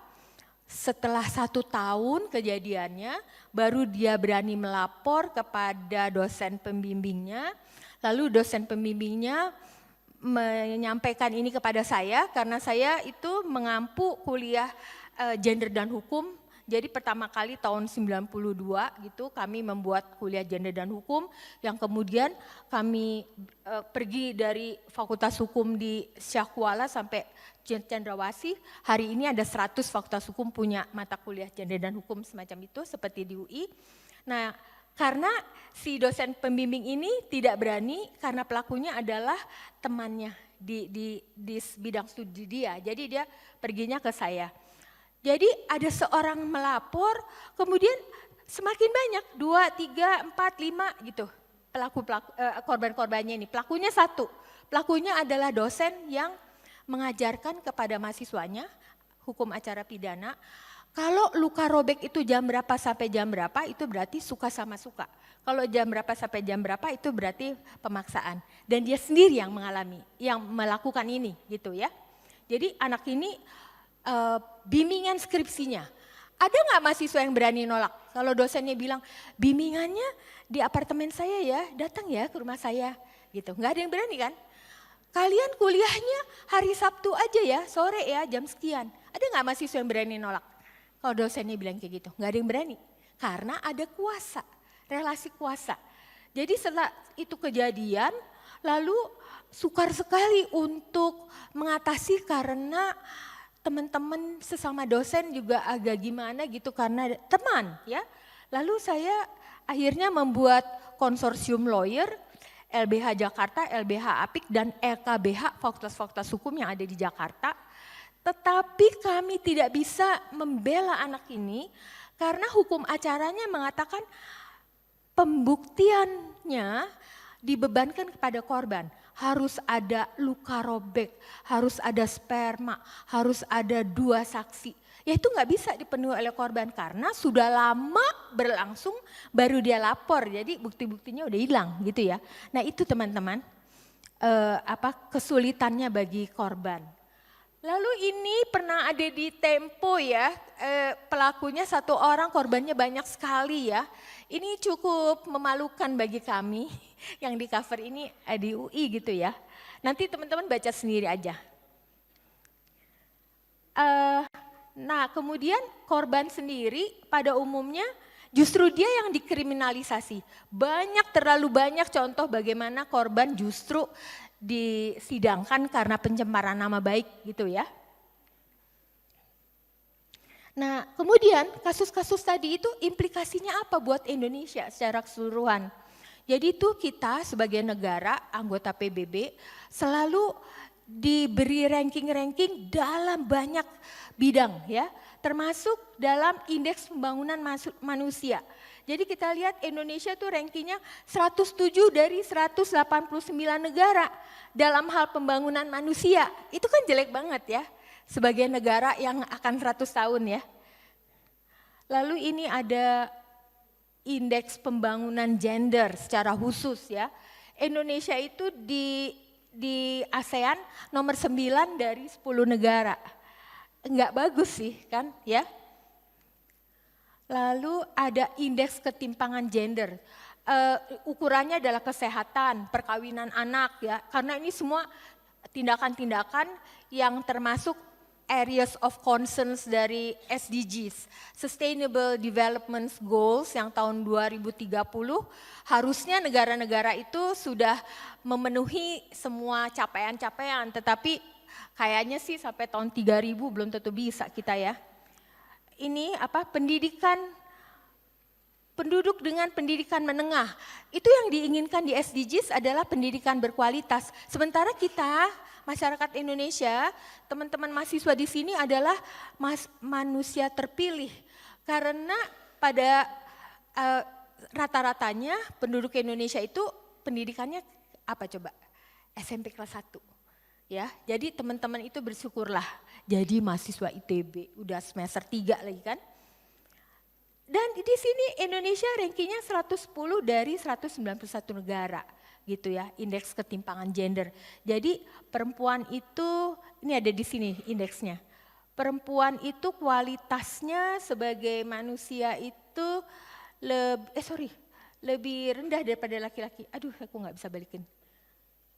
setelah 1 tahun kejadiannya baru dia berani melapor kepada dosen pembimbingnya. Lalu dosen pembimbingnya menyampaikan ini kepada saya karena saya itu mengampu kuliah gender dan hukum. Jadi pertama kali tahun 92 gitu kami membuat kuliah gender dan hukum yang kemudian kami pergi dari Fakultas Hukum di Syahkuala sampai Cendrawasih. Hari ini ada 100 fakultas hukum punya mata kuliah gender dan hukum semacam itu seperti di UI. Nah karena si dosen pembimbing ini tidak berani karena pelakunya adalah temannya di bidang studi dia. Jadi dia perginya ke saya. Jadi ada seorang melapor, kemudian semakin banyak, 2, 3, 4, 5 gitu korban-korbannya ini. Pelakunya 1, pelakunya adalah dosen yang mengajarkan kepada mahasiswanya hukum acara pidana. Kalau luka robek itu jam berapa sampai jam berapa itu berarti suka sama suka. Kalau jam berapa sampai jam berapa itu berarti pemaksaan. Dan dia sendiri yang melakukan ini gitu ya. Jadi anak ini bimbingan skripsinya. Ada nggak mahasiswa yang berani nolak? Kalau dosennya bilang bimbingannya di apartemen saya ya, datang ya ke rumah saya gitu. Nggak ada yang berani kan? Kalian kuliahnya hari Sabtu aja ya, sore ya jam sekian. Ada nggak mahasiswa yang berani nolak? Kalau dosennya bilang kayak gitu, nggak ada yang berani. Karena ada kuasa, relasi kuasa. Jadi setelah itu kejadian, lalu sukar sekali untuk mengatasi karena teman-teman sesama dosen juga agak gimana gitu karena teman ya. Lalu saya akhirnya membuat konsorsium lawyer, LBH Jakarta, LBH Apik dan LKBH fakultas-fakultas hukum yang ada di Jakarta. Tetapi kami tidak bisa membela anak ini karena hukum acaranya mengatakan pembuktiannya dibebankan kepada korban. Harus ada luka robek, harus ada sperma, harus ada 2 saksi. Ya itu nggak bisa dipenuhi oleh korban karena sudah lama berlangsung baru dia lapor. Jadi bukti-buktinya udah hilang gitu ya. Nah itu teman-teman kesulitannya bagi korban. Lalu ini pernah ada di Tempo ya, pelakunya 1 orang, korbannya banyak sekali ya. Ini cukup memalukan bagi kami yang di cover ini di UI gitu ya. Nanti teman-teman baca sendiri aja. Nah kemudian korban sendiri pada umumnya justru dia yang dikriminalisasi. Terlalu banyak contoh bagaimana korban justru disidangkan karena pencemaran nama baik gitu ya. Nah kemudian kasus-kasus tadi itu implikasinya apa buat Indonesia secara keseluruhan. Jadi itu kita sebagai negara anggota PBB selalu diberi ranking-ranking dalam banyak bidang ya, termasuk dalam indeks pembangunan manusia. Jadi kita lihat Indonesia tuh rankingnya 107 dari 189 negara dalam hal pembangunan manusia. Itu kan jelek banget ya sebagai negara yang akan 100 tahun ya. Lalu ini ada indeks pembangunan gender secara khusus ya. Indonesia itu di ASEAN nomor 9 dari 10 negara. Enggak bagus sih kan ya. Lalu ada indeks ketimpangan gender. Ukurannya adalah kesehatan, perkawinan anak ya. Karena ini semua tindakan-tindakan yang termasuk areas of concerns dari SDGs, Sustainable Development Goals yang tahun 2030, harusnya negara-negara itu sudah memenuhi semua capaian-capaian, tetapi kayaknya sih sampai tahun 3000 belum tentu bisa kita ya. Ini pendidikan penduduk dengan pendidikan menengah, itu yang diinginkan di SDGs adalah pendidikan berkualitas. Sementara kita masyarakat Indonesia, teman-teman mahasiswa di sini adalah manusia terpilih karena pada rata-ratanya penduduk Indonesia itu pendidikannya apa coba? SMP kelas 1. Ya, jadi teman-teman itu bersyukurlah jadi mahasiswa ITB, udah semester 3 lagi kan. Dan di sini Indonesia rankingnya 110 dari 191 negara. Gitu ya, indeks ketimpangan gender. Jadi perempuan itu, ini ada di sini indeksnya. Perempuan itu kualitasnya sebagai manusia itu lebih rendah daripada laki-laki. Aduh, aku nggak bisa balikin.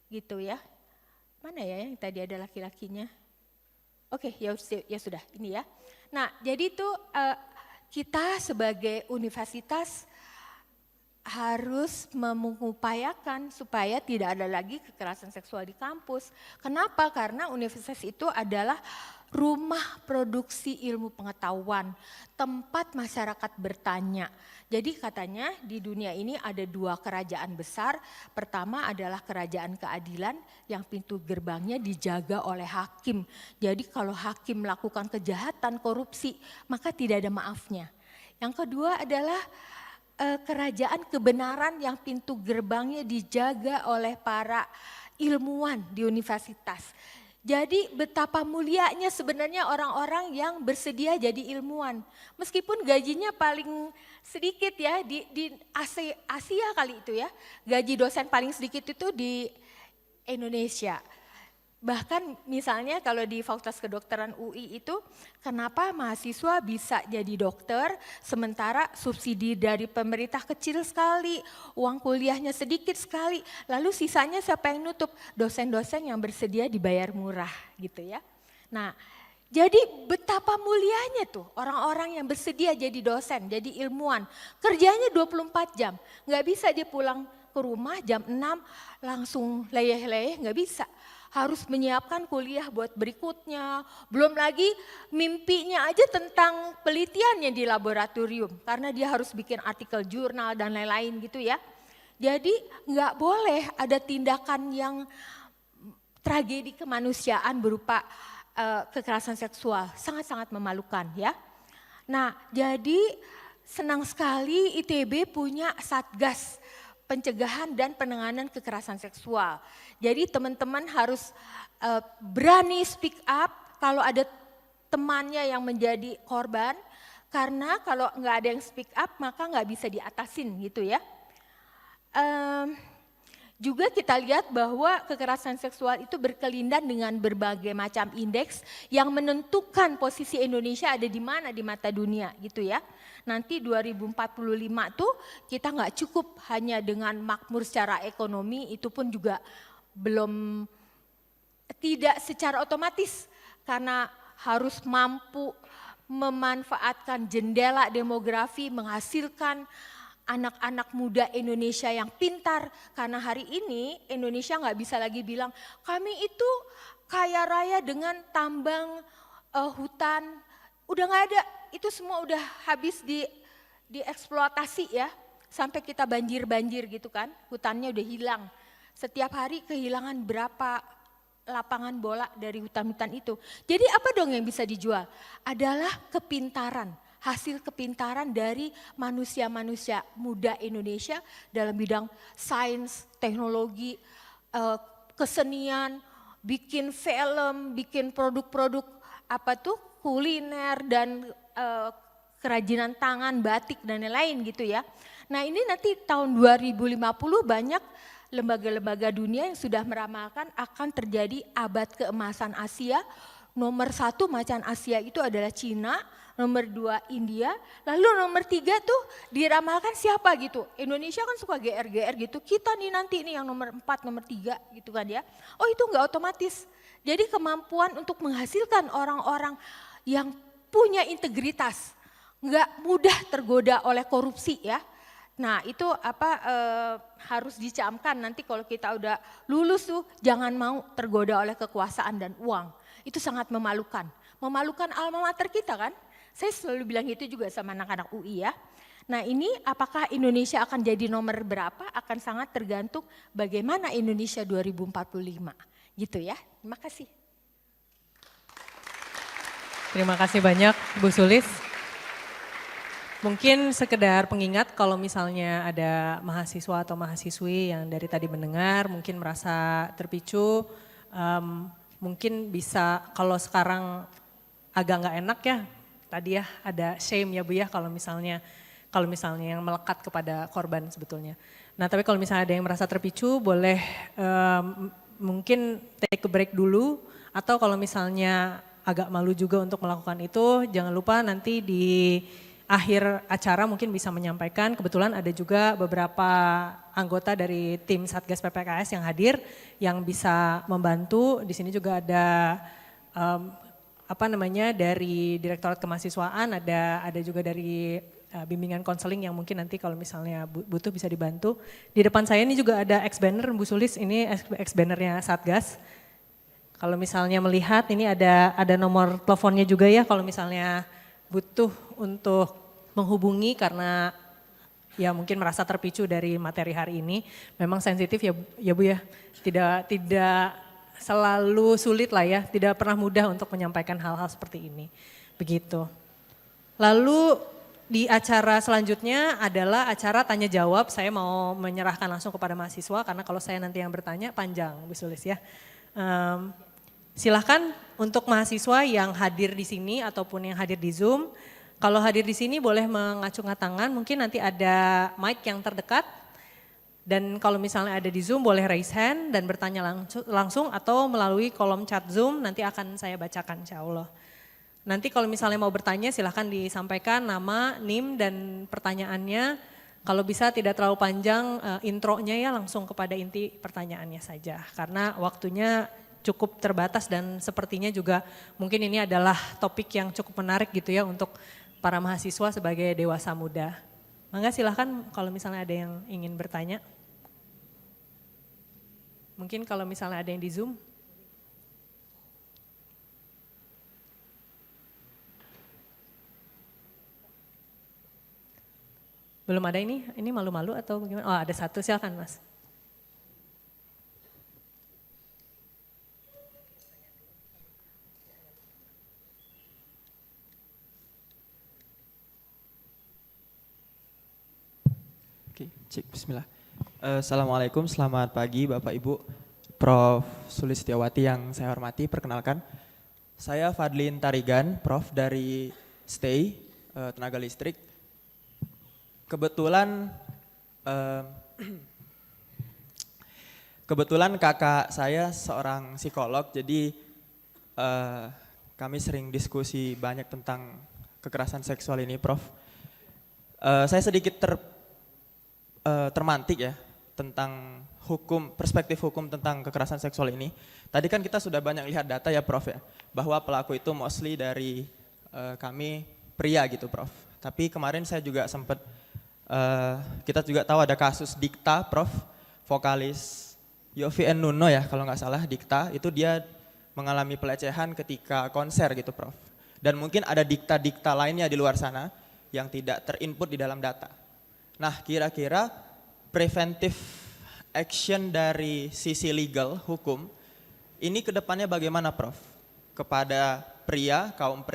Gitu ya. Mana ya yang tadi ada laki-lakinya? Oke, ya sudah, ini ya. Nah, jadi itu kita sebagai universitas harus mengupayakan supaya tidak ada lagi kekerasan seksual di kampus. Kenapa? Karena universitas itu adalah rumah produksi ilmu pengetahuan, tempat masyarakat bertanya. Jadi katanya di dunia ini ada 2 kerajaan besar. Pertama adalah kerajaan keadilan yang pintu gerbangnya dijaga oleh hakim. Jadi kalau hakim melakukan kejahatan, korupsi, maka tidak ada maafnya. Yang kedua adalah kerajaan kebenaran yang pintu gerbangnya dijaga oleh para ilmuwan di universitas. Jadi betapa mulianya sebenarnya orang-orang yang bersedia jadi ilmuwan. Meskipun gajinya paling sedikit ya di Asia kali itu ya. Gaji dosen paling sedikit itu di Indonesia. Bahkan misalnya kalau di Fakultas Kedokteran UI itu kenapa mahasiswa bisa jadi dokter sementara subsidi dari pemerintah kecil sekali, uang kuliahnya sedikit sekali, lalu sisanya siapa yang nutup? Dosen-dosen yang bersedia dibayar murah gitu ya. Nah jadi betapa mulianya tuh orang-orang yang bersedia jadi dosen, jadi ilmuwan, kerjanya 24 jam, nggak bisa dia pulang ke rumah jam 6 langsung leyeh-leyeh, nggak bisa. Harus menyiapkan kuliah buat berikutnya. Belum lagi mimpinya aja tentang penelitiannya di laboratorium. Karena dia harus bikin artikel jurnal dan lain-lain gitu ya. Jadi nggak boleh ada tindakan yang tragedi kemanusiaan berupa kekerasan seksual. Sangat-sangat memalukan ya. Nah jadi senang sekali ITB punya Satgas pencegahan dan penanganan kekerasan seksual. Jadi teman-teman harus berani speak up kalau ada temannya yang menjadi korban, karena kalau nggak ada yang speak up maka nggak bisa diatasin gitu ya. Juga kita lihat bahwa kekerasan seksual itu berkelindan dengan berbagai macam indeks yang menentukan posisi Indonesia ada di mana di mata dunia gitu ya. Nanti 2045 tuh kita nggak cukup hanya dengan makmur secara ekonomi, itu pun juga belum, tidak secara otomatis karena harus mampu memanfaatkan jendela demografi, menghasilkan anak-anak muda Indonesia yang pintar. Karena hari ini Indonesia nggak bisa lagi bilang kami itu kaya raya dengan tambang, hutan, udah nggak ada, itu semua udah habis dieksploitasi ya, sampai kita banjir gitu kan, hutannya udah hilang. Setiap hari kehilangan berapa lapangan bola dari hutan-hutan itu. Jadi apa dong yang bisa dijual? Adalah kepintaran, hasil kepintaran dari manusia-manusia muda Indonesia dalam bidang sains, teknologi, kesenian, bikin film, bikin produk-produk kuliner dan kerajinan tangan, batik dan lain-lain gitu ya. Nah ini nanti tahun 2050 banyak lembaga-lembaga dunia yang sudah meramalkan akan terjadi abad keemasan Asia. Nomor 1 macan Asia itu adalah Cina, nomor 2 India, lalu nomor 3 tuh diramalkan siapa gitu. Indonesia kan suka GR gitu, kita nih nanti nih yang nomor 4, nomor 3 gitu kan ya. Oh itu enggak otomatis. Jadi kemampuan untuk menghasilkan orang-orang yang punya integritas, enggak mudah tergoda oleh korupsi ya. Nah itu harus dicamkan nanti kalau kita udah lulus tuh jangan mau tergoda oleh kekuasaan dan uang. Itu sangat memalukan. Memalukan alma mater kita kan. Saya selalu bilang itu juga sama anak-anak UI ya. Nah ini apakah Indonesia akan jadi nomor berapa akan sangat tergantung bagaimana Indonesia 2045 gitu ya. Terima kasih. Terima kasih banyak Bu Sulis. Mungkin sekedar pengingat kalau misalnya ada mahasiswa atau mahasiswi yang dari tadi mendengar mungkin merasa terpicu, mungkin bisa kalau sekarang agak nggak enak ya, tadi ya ada shame ya Bu ya kalau misalnya yang melekat kepada korban sebetulnya. Nah tapi kalau misalnya ada yang merasa terpicu boleh mungkin take a break dulu, atau kalau misalnya agak malu juga untuk melakukan itu, jangan lupa nanti di akhir acara mungkin bisa menyampaikan. Kebetulan ada juga beberapa anggota dari tim Satgas PPKS yang hadir yang bisa membantu. Di sini juga ada dari Direktorat Kemahasiswaan, ada juga dari bimbingan konseling yang mungkin nanti kalau misalnya butuh bisa dibantu. Di depan saya ini juga ada ex-banner Bu Sulis, ini ex-bannernya Satgas. Kalau misalnya melihat ini ada nomor teleponnya juga ya kalau misalnya butuh untuk menghubungi karena ya mungkin merasa terpicu dari materi hari ini. Memang sensitif ya Bu ya, tidak selalu sulit lah ya, tidak pernah mudah untuk menyampaikan hal-hal seperti ini. Begitu. Lalu di acara selanjutnya adalah acara tanya jawab. Saya mau menyerahkan langsung kepada mahasiswa karena kalau saya nanti yang bertanya panjang Bu Sulis ya. Silahkan untuk mahasiswa yang hadir di sini ataupun yang hadir di Zoom, kalau hadir di sini boleh mengacungkan tangan, mungkin nanti ada mic yang terdekat. Dan kalau misalnya ada di Zoom boleh raise hand dan bertanya langsung atau melalui kolom chat Zoom nanti akan saya bacakan insya Allah. Nanti kalau misalnya mau bertanya silahkan disampaikan nama, NIM dan pertanyaannya. Kalau bisa tidak terlalu panjang intronya ya, langsung kepada inti pertanyaannya saja. Karena waktunya cukup terbatas dan sepertinya juga mungkin ini adalah topik yang cukup menarik gitu ya untuk para mahasiswa sebagai dewasa muda. Mangga silahkan kalau misalnya ada yang ingin bertanya. Mungkin kalau misalnya ada yang di Zoom. Belum ada ini malu-malu atau bagaimana? Oh ada satu, silakan Mas. Oke, cek bismillah. Assalamualaikum, selamat pagi Bapak Ibu, Prof. Sulistiawati yang saya hormati. Perkenalkan, saya Fadlin Tarigan, Prof. dari STEI, Tenaga Listrik. Kebetulan eh, kebetulan kakak saya seorang psikolog, jadi kami sering diskusi banyak tentang kekerasan seksual ini, Prof. Saya sedikit termantik ya tentang perspektif hukum tentang kekerasan seksual ini. Tadi kan kita sudah banyak lihat data ya Prof ya, bahwa pelaku itu mostly dari kami pria gitu Prof. Tapi kemarin saya juga sempat, kita juga tahu ada kasus Dikta Prof, vokalis Yovie and Nuno ya kalau nggak salah, Dikta, itu dia mengalami pelecehan ketika konser gitu Prof. Dan mungkin ada dikta-dikta lainnya di luar sana yang tidak terinput di dalam data. Nah, kira-kira preventive action dari sisi legal, hukum, ini kedepannya bagaimana Prof? Kepada pria, kaum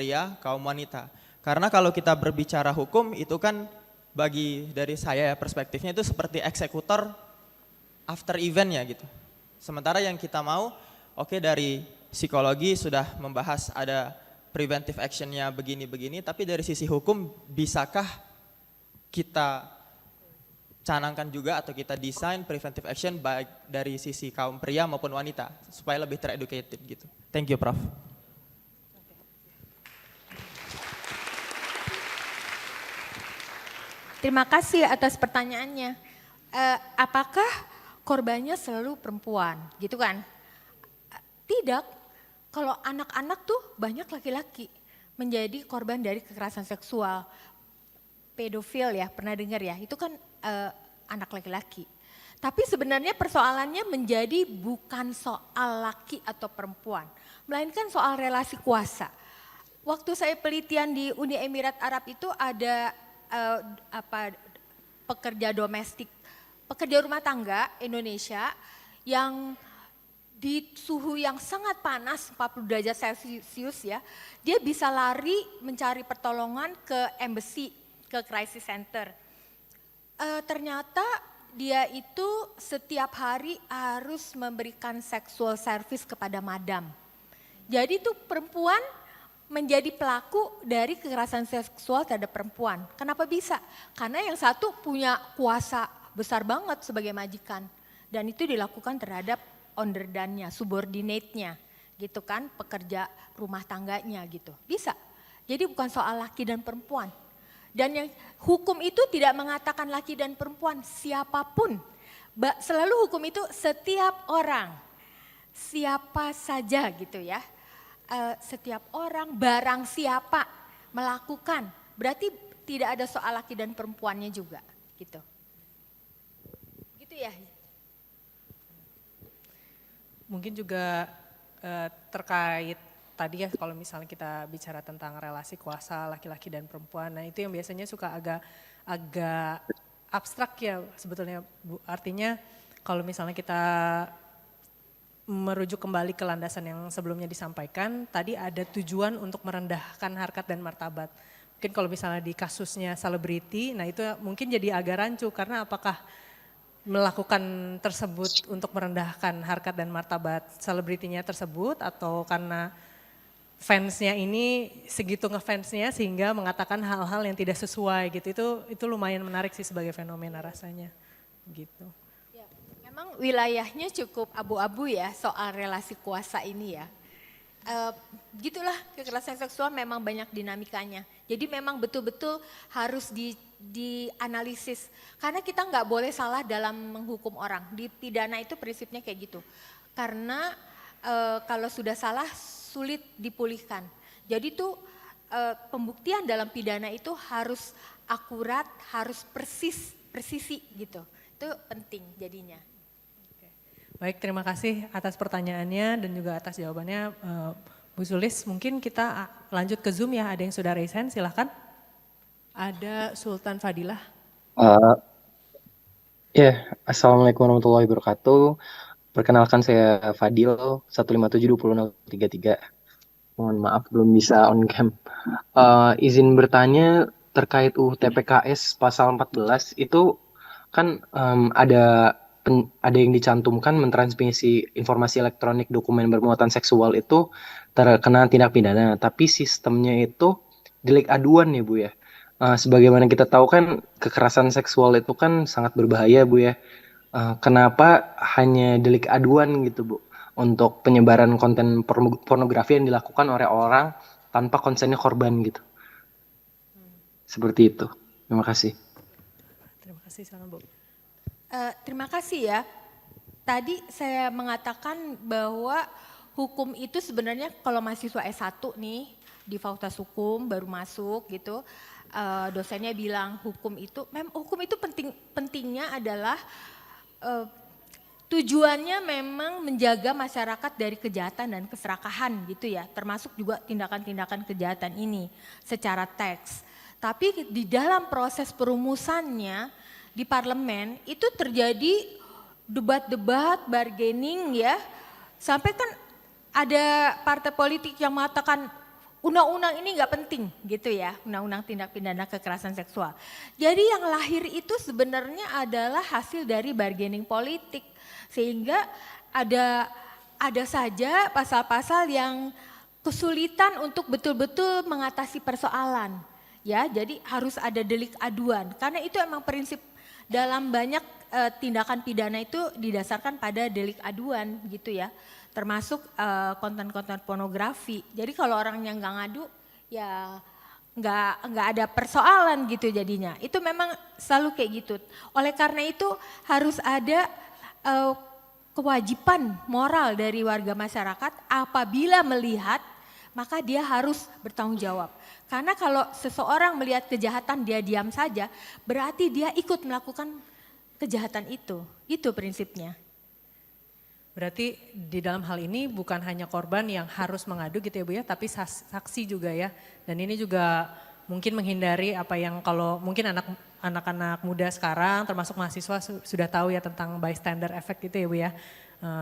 wanita. Karena kalau kita berbicara hukum itu kan dari saya ya perspektifnya itu seperti eksekutor after event ya gitu. Sementara yang kita mau, oke, dari psikologi sudah membahas ada preventive actionnya begini-begini, tapi dari sisi hukum bisakah kita canangkan juga atau kita desain preventive action baik dari sisi kaum pria maupun wanita supaya lebih tereducated gitu. Thank you Prof. Terima kasih atas pertanyaannya. Apakah korbannya selalu perempuan, gitu kan? Tidak. Kalau anak-anak tuh banyak laki-laki menjadi korban dari kekerasan seksual. Pedofil ya, pernah dengar ya, itu kan anak laki-laki. Tapi sebenarnya persoalannya menjadi bukan soal laki atau perempuan, melainkan soal relasi kuasa. Waktu saya penelitian di Uni Emirat Arab itu ada pekerja domestik, pekerja rumah tangga Indonesia yang di suhu yang sangat panas 40 derajat Celcius ya, dia bisa lari mencari pertolongan ke embassy, ke crisis center. Ternyata dia itu setiap hari harus memberikan sexual service kepada madam. Jadi itu perempuan menjadi pelaku dari kekerasan seksual terhadap perempuan. Kenapa bisa? Karena yang satu punya kuasa besar banget sebagai majikan. Dan itu dilakukan terhadap underdannya, subordinate-nya gitu kan, pekerja rumah tangganya gitu. Bisa. Jadi bukan soal laki dan perempuan. Dan yang hukum itu tidak mengatakan laki dan perempuan, siapapun. Selalu hukum itu setiap orang, siapa saja gitu ya. Setiap orang, barang siapa melakukan. Berarti tidak ada soal laki dan perempuannya juga gitu. Gitu ya. Mungkin juga terkait tadi ya kalau misalnya kita bicara tentang relasi kuasa laki-laki dan perempuan, nah itu yang biasanya suka agak abstrak ya sebetulnya Bu. Artinya kalau misalnya kita merujuk kembali ke landasan yang sebelumnya disampaikan, tadi ada tujuan untuk merendahkan harkat dan martabat. Mungkin kalau misalnya di kasusnya selebriti, nah itu mungkin jadi agak rancu karena apakah melakukan tersebut untuk merendahkan harkat dan martabat selebritinya tersebut atau karena fansnya ini segitu ngefansnya sehingga mengatakan hal-hal yang tidak sesuai gitu. Itu lumayan menarik sih sebagai fenomena rasanya gitu. Ya, memang wilayahnya cukup abu-abu ya soal relasi kuasa ini ya. Gitulah kekerasan seksual memang banyak dinamikanya. Jadi memang betul-betul harus dianalisis. Karena kita nggak boleh salah dalam menghukum orang. Di pidana itu prinsipnya kayak gitu. Karena kalau sudah salah sulit dipulihkan. Jadi tuh pembuktian dalam pidana itu harus akurat, harus presisi gitu. Itu penting jadinya. Baik, terima kasih atas pertanyaannya dan juga atas jawabannya Bu Sulis. Mungkin kita lanjut ke Zoom ya, ada yang sudah raise hand, silahkan. Ada Sultan Fadilah. Assalamualaikum warahmatullahi wabarakatuh. Perkenalkan saya Fadil, 1572033. Mohon maaf belum bisa on cam. Izin bertanya terkait UU TPKS pasal 14 itu Kan ada yang dicantumkan mentransmisi informasi elektronik dokumen bermuatan seksual itu terkena tindak pidana, tapi sistemnya itu delik aduan ya Bu ya. Sebagaimana kita tahu kan kekerasan seksual itu kan sangat berbahaya Bu ya. Kenapa hanya delik aduan gitu Bu untuk penyebaran konten pornografi yang dilakukan oleh orang tanpa konsennya korban gitu. Seperti itu. Terima kasih. Terima kasih, silakan Bu. Terima kasih ya. Tadi saya mengatakan bahwa hukum itu sebenarnya kalau mahasiswa S1 nih di Fakultas Hukum baru masuk gitu, dosennya bilang hukum itu pentingnya adalah tujuannya memang menjaga masyarakat dari kejahatan dan keserakahan gitu ya, termasuk juga tindakan-tindakan kejahatan ini secara teks. Tapi di dalam proses perumusannya di parlemen itu terjadi debat-debat, bargaining ya, sampai kan ada partai politik yang mengatakan undang-undang ini nggak penting gitu ya, undang-undang tindak pidana kekerasan seksual. Jadi yang lahir itu sebenarnya adalah hasil dari bargaining politik, sehingga ada saja pasal-pasal yang kesulitan untuk betul-betul mengatasi persoalan. Ya, jadi harus ada delik aduan karena itu emang prinsip dalam banyak tindakan pidana itu didasarkan pada delik aduan gitu ya, termasuk konten-konten pornografi. Jadi kalau orangnya nggak ngadu ya nggak ada persoalan gitu jadinya. Itu memang selalu kayak gitu. Oleh karena itu harus ada kewajiban moral dari warga masyarakat apabila melihat maka dia harus bertanggung jawab. Karena kalau seseorang melihat kejahatan dia diam saja, berarti dia ikut melakukan kejahatan itu. Itu prinsipnya. Berarti di dalam hal ini bukan hanya korban yang harus mengadu gitu ya Bu ya, tapi saksi juga ya. Dan ini juga mungkin menghindari apa yang kalau mungkin anak-anak muda sekarang termasuk mahasiswa sudah tahu ya tentang bystander effect itu ya Bu ya.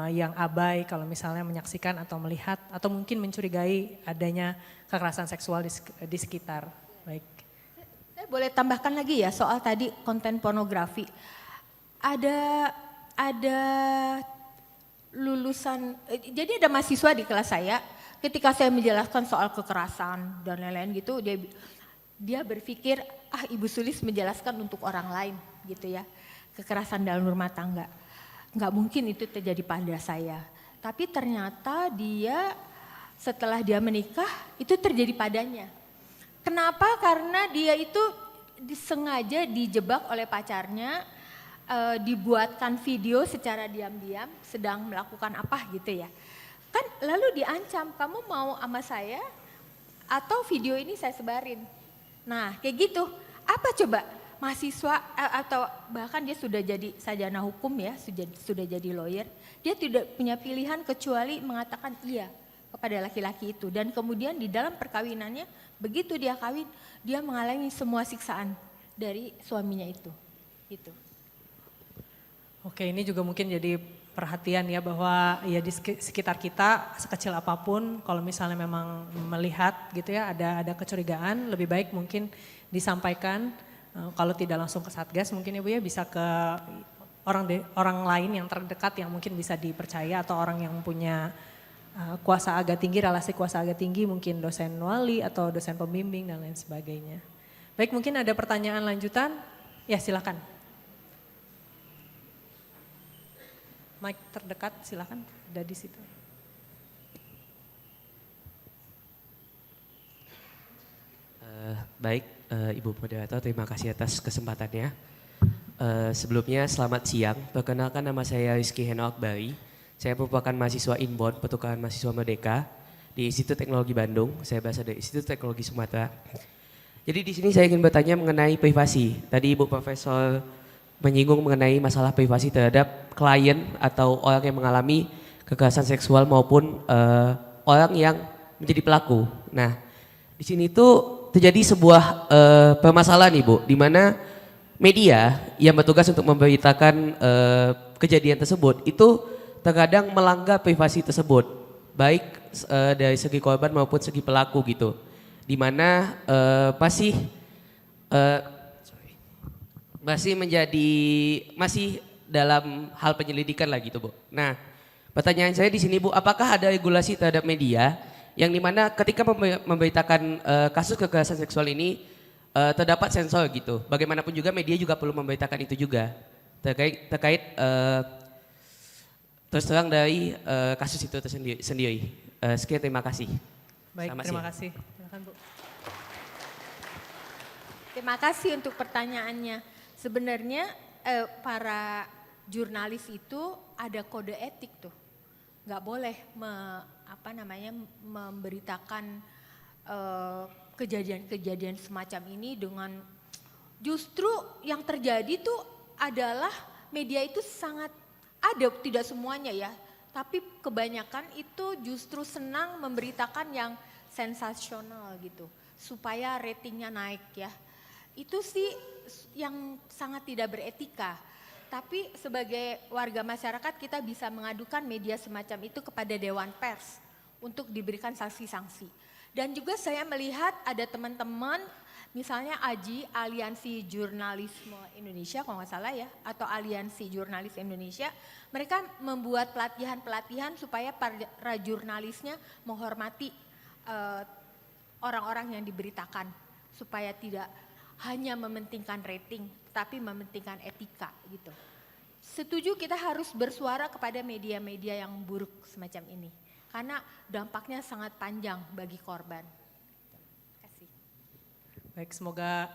Yang abai kalau misalnya menyaksikan atau melihat atau mungkin mencurigai adanya kekerasan seksual di sekitar. Baik. Saya boleh tambahkan lagi ya soal tadi konten pornografi. Ada lulusan, jadi ada mahasiswa di kelas saya ketika saya menjelaskan soal kekerasan dan lain-lain gitu, dia berpikir Ibu Sulis menjelaskan untuk orang lain gitu ya, kekerasan dalam rumah tangga. Nggak mungkin itu terjadi pada saya. Tapi ternyata dia setelah dia menikah itu terjadi padanya. Kenapa? Karena dia itu disengaja dijebak oleh pacarnya, dibuatkan video secara diam-diam sedang melakukan apa gitu ya. Kan lalu diancam, kamu mau sama saya atau video ini saya sebarin. Nah kayak gitu, apa coba? Mahasiswa atau bahkan dia sudah jadi sarjana hukum ya, sudah jadi lawyer, dia tidak punya pilihan kecuali mengatakan iya kepada laki-laki itu. Dan kemudian di dalam perkawinannya, begitu dia kawin, dia mengalami semua siksaan dari suaminya itu. Gitu. Oke, ini juga mungkin jadi perhatian ya bahwa ya di sekitar kita sekecil apapun kalau misalnya memang melihat gitu ya ada kecurigaan, lebih baik mungkin disampaikan. Kalau tidak langsung ke Satgas mungkin Ibu ya bisa ke orang lain yang terdekat yang mungkin bisa dipercaya atau orang yang punya kuasa agak tinggi, relasi kuasa agak tinggi, mungkin dosen wali atau dosen pembimbing dan lain sebagainya. Baik, mungkin ada pertanyaan lanjutan? Ya silakan. Mic terdekat silakan, ada di situ. Baik, Ibu Moderator, terima kasih atas kesempatannya. Sebelumnya selamat siang, perkenalkan nama saya Rizky Heno Akbari. Saya merupakan mahasiswa inbound pertukaran mahasiswa Merdeka di Institut Teknologi Bandung. Saya berasal dari Institut Teknologi Sumatera. Jadi di sini saya ingin bertanya mengenai privasi. Tadi Ibu Profesor menyinggung mengenai masalah privasi terhadap klien atau orang yang mengalami kekerasan seksual maupun orang yang menjadi pelaku. Nah, di sini tuh terjadi sebuah permasalahan Ibu, di mana media yang bertugas untuk memberitakan kejadian tersebut itu terkadang melanggar privasi tersebut, baik dari segi korban maupun segi pelaku gitu, di mana masih dalam hal penyelidikan lah gitu Bu. Nah, pertanyaan saya di sini Bu, apakah ada regulasi terhadap media yang dimana ketika memberitakan kasus kekerasan seksual ini terdapat sensor gitu. Bagaimanapun juga media juga perlu memberitakan itu juga terkait terus terang dari kasus itu sendiri. Sekian, terima kasih. Baik, Selamat terima siang. kasih. Silakan Bu. Terima kasih untuk pertanyaannya. Sebenarnya para jurnalis itu ada kode etik tuh. Nggak boleh memberitakan kejadian-kejadian semacam ini dengan justru yang terjadi tuh adalah media itu sangat ada, tidak semuanya ya, tapi kebanyakan itu justru senang memberitakan yang sensasional gitu supaya ratingnya naik ya. Itu sih yang sangat tidak beretika. Tapi sebagai warga masyarakat kita bisa mengadukan media semacam itu kepada Dewan Pers untuk diberikan sanksi-sanksi. Dan juga saya melihat ada teman-teman misalnya AJI, Aliansi Jurnalisme Indonesia kalau nggak salah ya, atau Aliansi Jurnalis Indonesia, mereka membuat pelatihan-pelatihan supaya para jurnalisnya menghormati orang-orang yang diberitakan supaya tidak hanya mementingkan rating, tapi mementingkan etika gitu. Setuju kita harus bersuara kepada media-media yang buruk semacam ini, karena dampaknya sangat panjang bagi korban. Terima kasih. Baik, semoga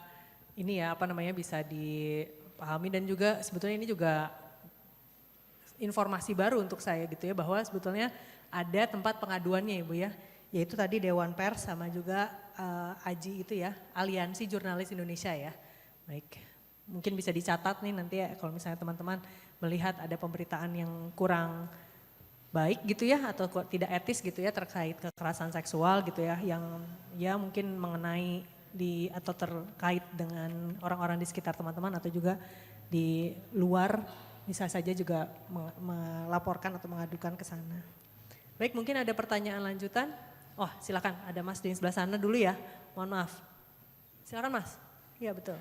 ini ya bisa dipahami dan juga sebetulnya ini juga informasi baru untuk saya gitu ya, bahwa sebetulnya ada tempat pengaduannya Ibu ya, yaitu tadi Dewan Pers sama juga AJI itu ya, Aliansi Jurnalis Indonesia ya. Baik, mungkin bisa dicatat nih nanti ya kalau misalnya teman-teman melihat ada pemberitaan yang kurang baik gitu ya atau tidak etis gitu ya terkait kekerasan seksual gitu ya, yang ya mungkin mengenai atau terkait dengan orang-orang di sekitar teman-teman atau juga di luar, bisa saja juga melaporkan atau mengadukan ke sana. Baik, mungkin ada pertanyaan lanjutan. Oh silakan, ada Mas di sebelah sana dulu ya, mohon maaf. Silakan Mas. Iya betul.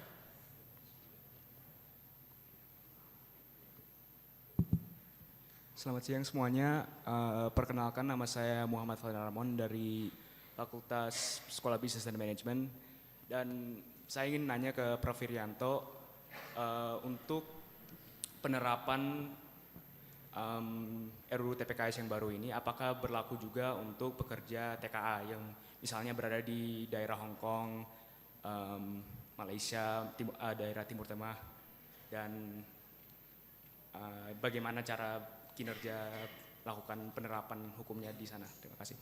Selamat siang semuanya, perkenalkan nama saya Muhammad Fadlan Ramon dari Fakultas Sekolah Bisnis dan Manajemen, dan saya ingin nanya ke Prof. Irianto untuk penerapan RUU TPKS yang baru ini, apakah berlaku juga untuk pekerja TKA yang misalnya berada di daerah Hong Kong, Malaysia, daerah Timur Tengah, dan bagaimana cara kinerja lakukan penerapan hukumnya di sana. Terima kasih.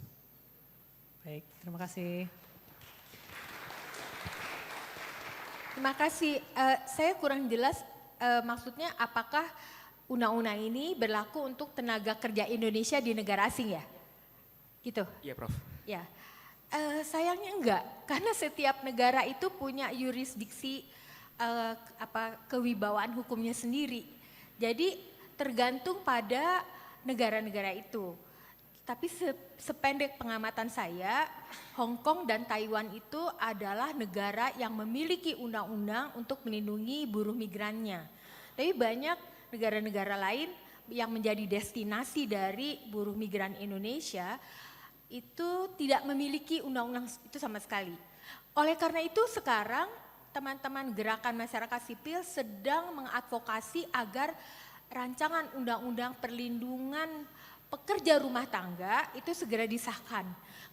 Baik, terima kasih. Terima kasih. Saya kurang jelas maksudnya apakah undang-undang ini berlaku untuk tenaga kerja Indonesia di negara asing ya? Gitu? Iya Prof. Ya. Sayangnya enggak, karena setiap negara itu punya yurisdiksi kewibawaan hukumnya sendiri. Jadi tergantung pada negara-negara itu. Tapi sependek pengamatan saya, Hong Kong dan Taiwan itu adalah negara yang memiliki undang-undang untuk melindungi buruh migrannya. Tapi banyak negara-negara lain yang menjadi destinasi dari buruh migran Indonesia itu tidak memiliki undang-undang itu sama sekali. Oleh karena itu sekarang teman-teman gerakan masyarakat sipil sedang mengadvokasi agar rancangan undang-undang perlindungan pekerja rumah tangga itu segera disahkan.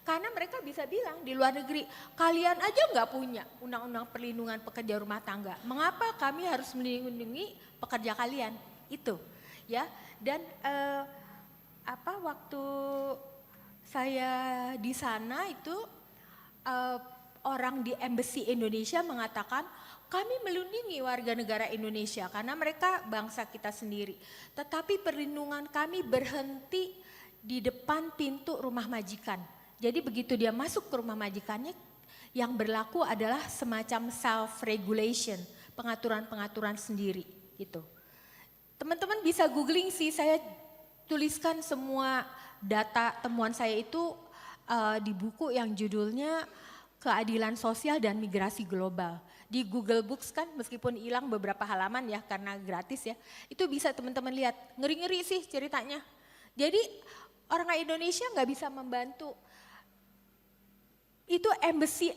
Karena mereka bisa bilang di luar negeri, kalian aja nggak punya undang-undang perlindungan pekerja rumah tangga. Mengapa kami harus melindungi pekerja kalian? Itu ya. Dan waktu saya di sana itu orang di Embassy Indonesia mengatakan kami melindungi warga negara Indonesia karena mereka bangsa kita sendiri. Tetapi perlindungan kami berhenti di depan pintu rumah majikan. Jadi begitu dia masuk ke rumah majikannya, yang berlaku adalah semacam self-regulation, pengaturan-pengaturan sendiri gitu. Teman-teman bisa googling sih, saya tuliskan semua data temuan saya itu di buku yang judulnya keadilan sosial dan migrasi global. Di Google Books kan meskipun hilang beberapa halaman ya karena gratis ya, itu bisa teman-teman lihat, ngeri-ngeri sih ceritanya. Jadi orang Indonesia nggak bisa membantu. Itu embassy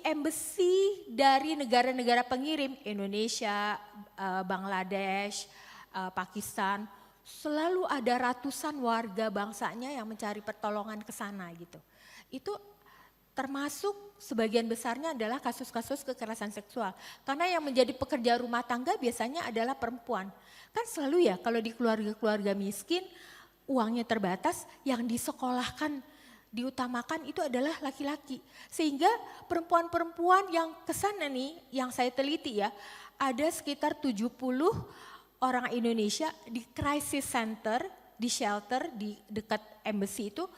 dari negara-negara pengirim, Indonesia, Bangladesh, Pakistan, selalu ada ratusan warga bangsanya yang mencari pertolongan ke sana gitu. Itu termasuk sebagian besarnya adalah kasus-kasus kekerasan seksual. Karena yang menjadi pekerja rumah tangga biasanya adalah perempuan. Kan selalu ya kalau di keluarga-keluarga miskin uangnya terbatas, yang disekolahkan diutamakan itu adalah laki-laki. Sehingga perempuan-perempuan yang kesana nih, yang saya teliti ya, ada sekitar 70 orang Indonesia di crisis center, di shelter, di dekat embassy itu,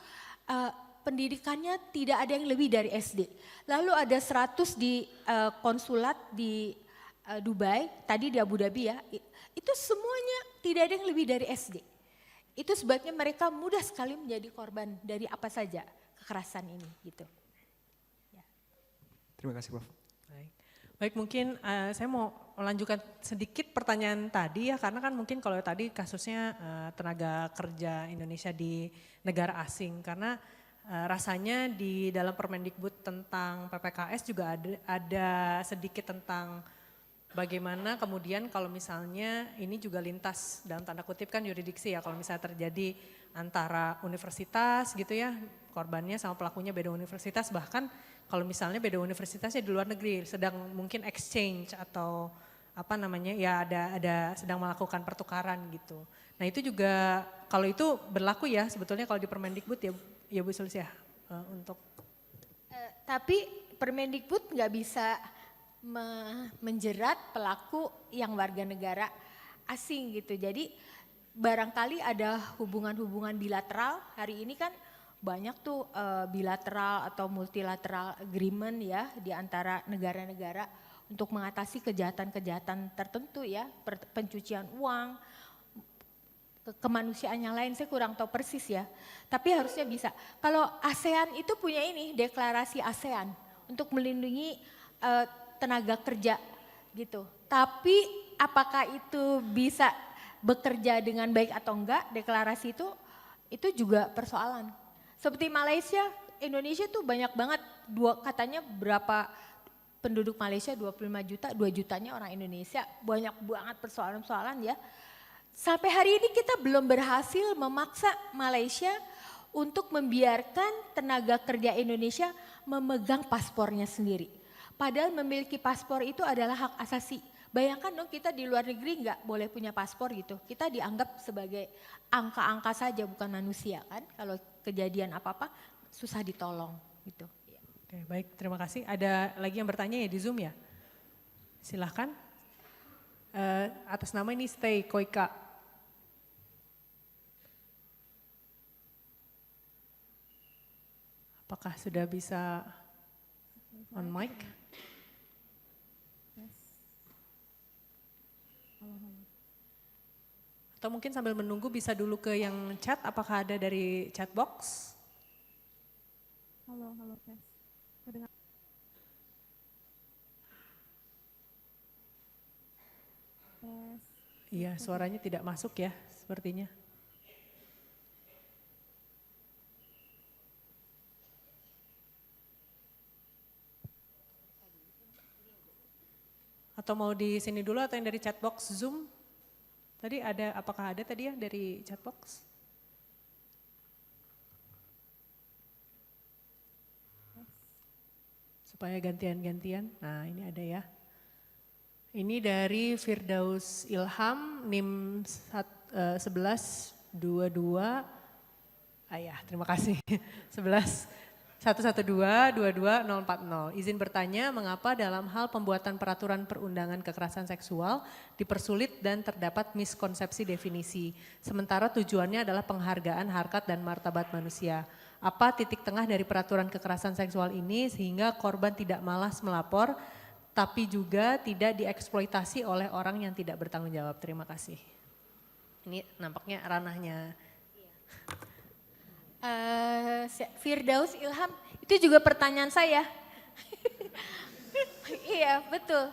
pendidikannya tidak ada yang lebih dari SD. Lalu ada 100 di konsulat di Dubai, tadi di Abu Dhabi ya, itu semuanya tidak ada yang lebih dari SD. Itu sebabnya mereka mudah sekali menjadi korban dari apa saja kekerasan ini gitu. Ya. Terima kasih, Prof. Baik, mungkin saya mau melanjutkan sedikit pertanyaan tadi ya, karena kan mungkin kalau tadi kasusnya tenaga kerja Indonesia di negara asing, karena rasanya di dalam Permendikbud tentang PPKS juga ada sedikit tentang bagaimana kemudian kalau misalnya ini juga lintas dalam tanda kutip kan yuridiksi ya, kalau misalnya terjadi antara universitas gitu ya, korbannya sama pelakunya beda universitas, bahkan kalau misalnya beda universitasnya di luar negeri, sedang mungkin exchange atau apa namanya ya ada sedang melakukan pertukaran gitu. Nah itu juga kalau itu berlaku ya sebetulnya kalau di Permendikbud ya Bu Sulis ya untuk. Tapi Permendikbud nggak bisa menjerat pelaku yang warga negara asing gitu. Jadi barangkali ada hubungan-hubungan bilateral, hari ini kan banyak tuh bilateral atau multilateral agreement ya di antara negara-negara untuk mengatasi kejahatan-kejahatan tertentu ya, pencucian uang, kemanusiaan yang lain saya kurang tahu persis ya. Tapi harusnya bisa. Kalau ASEAN itu punya ini, deklarasi ASEAN untuk melindungi tenaga kerja gitu. Tapi apakah itu bisa bekerja dengan baik atau enggak, deklarasi itu juga persoalan. Seperti Malaysia, Indonesia tuh banyak banget, katanya berapa penduduk Malaysia 25 juta, 2 jutanya orang Indonesia, banyak banget persoalan-persoalan ya. Sampai hari ini kita belum berhasil memaksa Malaysia untuk membiarkan tenaga kerja Indonesia memegang paspornya sendiri. Padahal memiliki paspor itu adalah hak asasi. Bayangkan dong kita di luar negeri nggak boleh punya paspor gitu. Kita dianggap sebagai angka-angka saja bukan manusia kan. Kalau kejadian apa-apa susah ditolong gitu. Oke, baik, terima kasih. Ada lagi yang bertanya ya di Zoom ya? Silahkan. Atas nama ini Stay Koika. Apakah sudah bisa on mic? Atau mungkin sambil menunggu bisa dulu ke yang chat, apakah ada dari chat box? Halo, tes. Kedengar. Tes. Iya, suaranya tidak masuk ya, sepertinya. Atau mau di sini dulu atau yang dari chat box Zoom? Tadi ada, apakah ada tadi ya dari chat box? Supaya gantian-gantian. Nah ini ada ya. Ini dari Firdaus Ilham, NIM 1122. Ya, terima kasih. 112-22-040. Izin bertanya, mengapa dalam hal pembuatan peraturan perundangan kekerasan seksual dipersulit dan terdapat miskonsepsi definisi, sementara tujuannya adalah penghargaan harkat dan martabat manusia. Apa titik tengah dari peraturan kekerasan seksual ini sehingga korban tidak malas melapor, tapi juga tidak dieksploitasi oleh orang yang tidak bertanggung jawab? Terima kasih. Ini nampaknya ranahnya. Firdaus Ilham, itu juga pertanyaan saya. Iya, betul.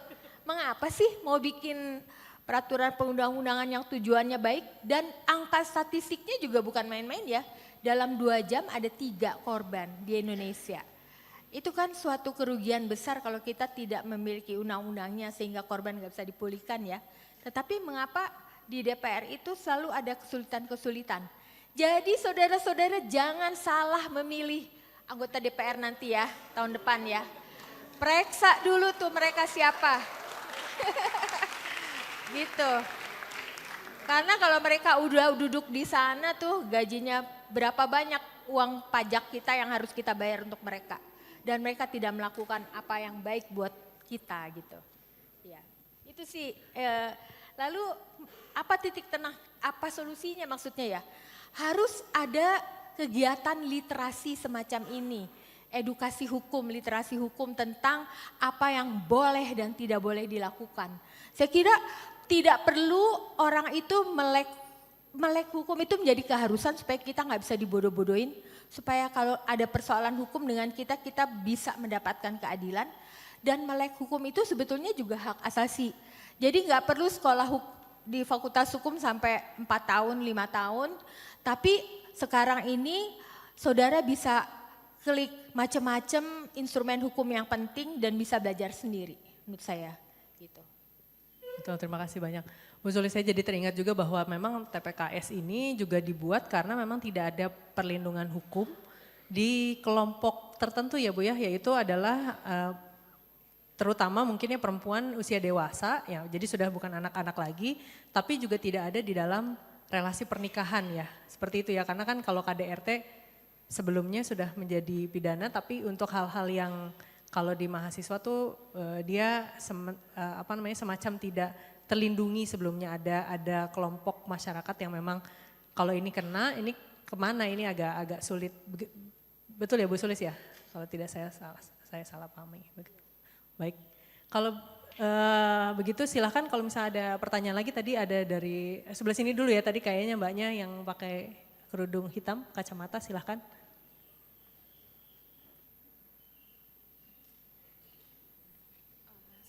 Mengapa sih mau bikin peraturan perundang-undangan yang tujuannya baik dan angka statistiknya juga bukan main-main ya. Dalam 2 jam ada 3 korban di Indonesia. Itu kan suatu kerugian besar kalau kita tidak memiliki undang-undangnya sehingga korban nggak bisa dipulihkan ya. Tetapi mengapa di DPR itu selalu ada kesulitan-kesulitan. Jadi saudara-saudara jangan salah memilih anggota DPR nanti ya tahun depan ya. Periksa dulu tuh mereka siapa. Gitu. Karena kalau mereka udah duduk di sana tuh gajinya berapa banyak uang pajak kita yang harus kita bayar untuk mereka. Dan mereka tidak melakukan apa yang baik buat kita gitu. Ya, itu sih. Lalu apa titik tengah, apa solusinya maksudnya ya? Harus ada kegiatan literasi semacam ini. Edukasi hukum, literasi hukum tentang apa yang boleh dan tidak boleh dilakukan. Saya kira tidak perlu orang itu melek hukum itu menjadi keharusan supaya kita nggak bisa dibodoh-bodohin. Supaya kalau ada persoalan hukum dengan kita bisa mendapatkan keadilan. Dan melek hukum itu sebetulnya juga hak asasi. Jadi nggak perlu sekolah di fakultas hukum sampai 4 tahun, 5 tahun. Tapi sekarang ini saudara bisa klik macam-macam instrumen hukum yang penting dan bisa belajar sendiri menurut saya gitu. Betul, terima kasih banyak. Bu Sulis, saya jadi teringat juga bahwa memang TPKS ini juga dibuat karena memang tidak ada perlindungan hukum di kelompok tertentu ya Bu ya, yaitu adalah terutama mungkinnya perempuan usia dewasa ya, jadi sudah bukan anak-anak lagi, tapi juga tidak ada di dalam relasi pernikahan ya, seperti itu ya, karena kan kalau KDRT sebelumnya sudah menjadi pidana, tapi untuk hal-hal yang kalau di mahasiswa tuh dia semacam tidak terlindungi sebelumnya, ada kelompok masyarakat yang memang kalau ini kena, ini kemana, ini agak sulit. Betul ya Bu Sulis ya? Kalau tidak saya salah pahami. Baik, kalau begitu silahkan kalau misalnya ada pertanyaan lagi, tadi ada dari sebelah sini dulu ya, tadi kayaknya mbaknya yang pakai kerudung hitam, kacamata, silahkan.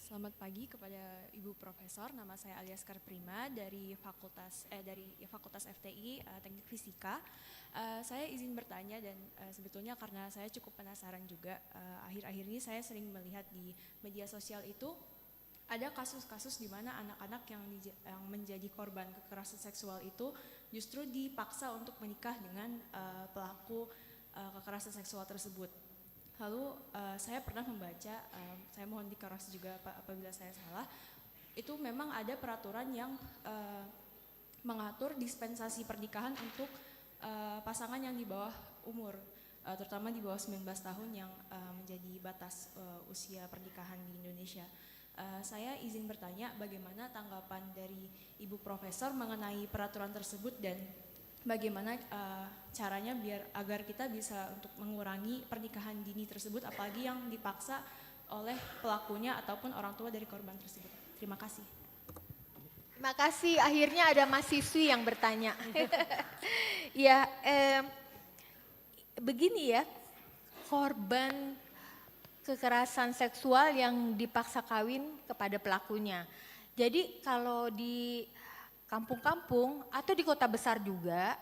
Selamat pagi kepada Ibu Profesor, nama saya Alia Sekar Prima dari Fakultas FTI Teknik Fisika. Saya izin bertanya dan sebetulnya karena saya cukup penasaran juga, akhir-akhir ini saya sering melihat di media sosial itu ada kasus-kasus di mana anak-anak yang menjadi korban kekerasan seksual itu justru dipaksa untuk menikah dengan pelaku kekerasan seksual tersebut. Lalu saya pernah membaca, saya mohon dikoreksi juga apabila saya salah, itu memang ada peraturan yang mengatur dispensasi pernikahan untuk pasangan yang di bawah umur, terutama di bawah 19 tahun yang menjadi batas usia pernikahan di Indonesia. Saya izin bertanya bagaimana tanggapan dari Ibu Profesor mengenai peraturan tersebut dan bagaimana caranya agar kita bisa untuk mengurangi pernikahan dini tersebut, apalagi yang dipaksa oleh pelakunya ataupun orang tua dari korban tersebut. Terima kasih. Terima kasih, akhirnya ada mahasiswi yang bertanya. Ya, begini ya, korban kekerasan seksual yang dipaksa kawin kepada pelakunya. Jadi kalau di kampung-kampung atau di kota besar juga,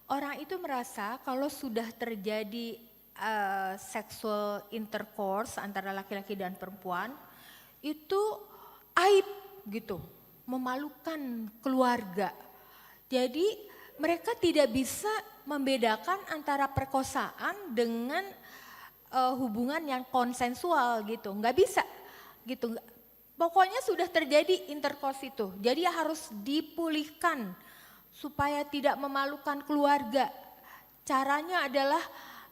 orang itu merasa kalau sudah terjadi sexual intercourse antara laki-laki dan perempuan, itu aib gitu, memalukan keluarga. Jadi mereka tidak bisa membedakan antara perkosaan dengan hubungan yang konsensual gitu, nggak bisa gitu. Pokoknya sudah terjadi intercourse itu, jadi harus dipulihkan supaya tidak memalukan keluarga. Caranya adalah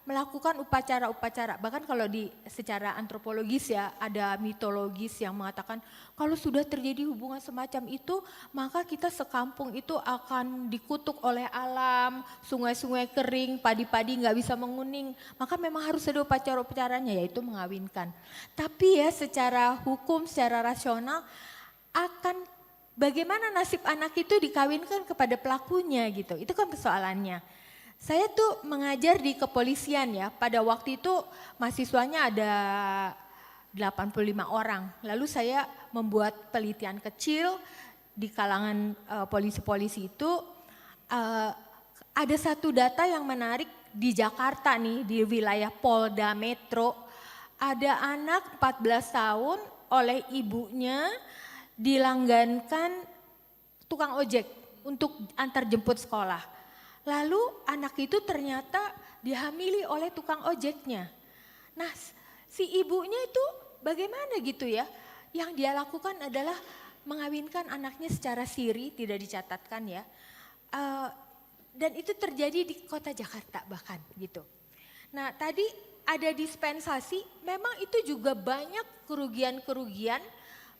melakukan upacara-upacara. Bahkan kalau secara antropologis ya, ada mitologis yang mengatakan kalau sudah terjadi hubungan semacam itu, maka kita sekampung itu akan dikutuk oleh alam, sungai-sungai kering, padi-padi nggak bisa menguning. Maka memang harus ada upacara-upacaranya, yaitu mengawinkan. Tapi ya secara hukum, secara rasional akan bagaimana nasib anak itu dikawinkan kepada pelakunya gitu. Itu kan persoalannya. Saya tuh mengajar di kepolisian ya, pada waktu itu mahasiswanya ada 85 orang. Lalu saya membuat penelitian kecil di kalangan polisi-polisi itu. Ada satu data yang menarik di Jakarta nih, di wilayah Polda Metro. Ada anak 14 tahun oleh ibunya dilanggankan tukang ojek untuk antar jemput sekolah. Lalu anak itu ternyata dihamili oleh tukang ojeknya. Nah, si ibunya itu bagaimana gitu ya? Yang dia lakukan adalah mengawinkan anaknya secara siri, tidak dicatatkan ya. Dan itu terjadi di kota Jakarta bahkan gitu. Nah tadi ada dispensasi, memang itu juga banyak kerugian-kerugian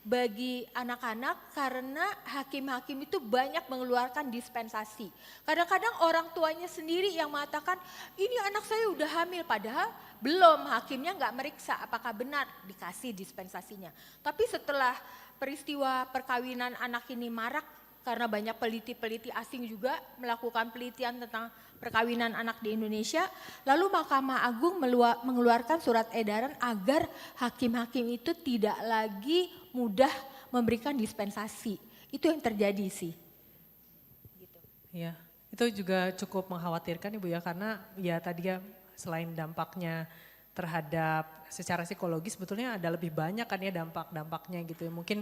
bagi anak-anak karena hakim-hakim itu banyak mengeluarkan dispensasi. Kadang-kadang orang tuanya sendiri yang mengatakan ini anak saya udah hamil, padahal belum, hakimnya nggak meriksa apakah benar dikasih dispensasinya. Tapi setelah peristiwa perkawinan anak ini marak karena banyak peneliti-peneliti asing juga melakukan penelitian tentang perkawinan anak di Indonesia, lalu Mahkamah Agung mengeluarkan surat edaran agar hakim-hakim itu tidak lagi mudah memberikan dispensasi. Itu yang terjadi sih. Gitu. Iya, itu juga cukup mengkhawatirkan Ibu ya, karena ya tadi ya selain dampaknya terhadap secara psikologis, sebetulnya ada lebih banyak kan ya dampak-dampaknya gitu ya. Mungkin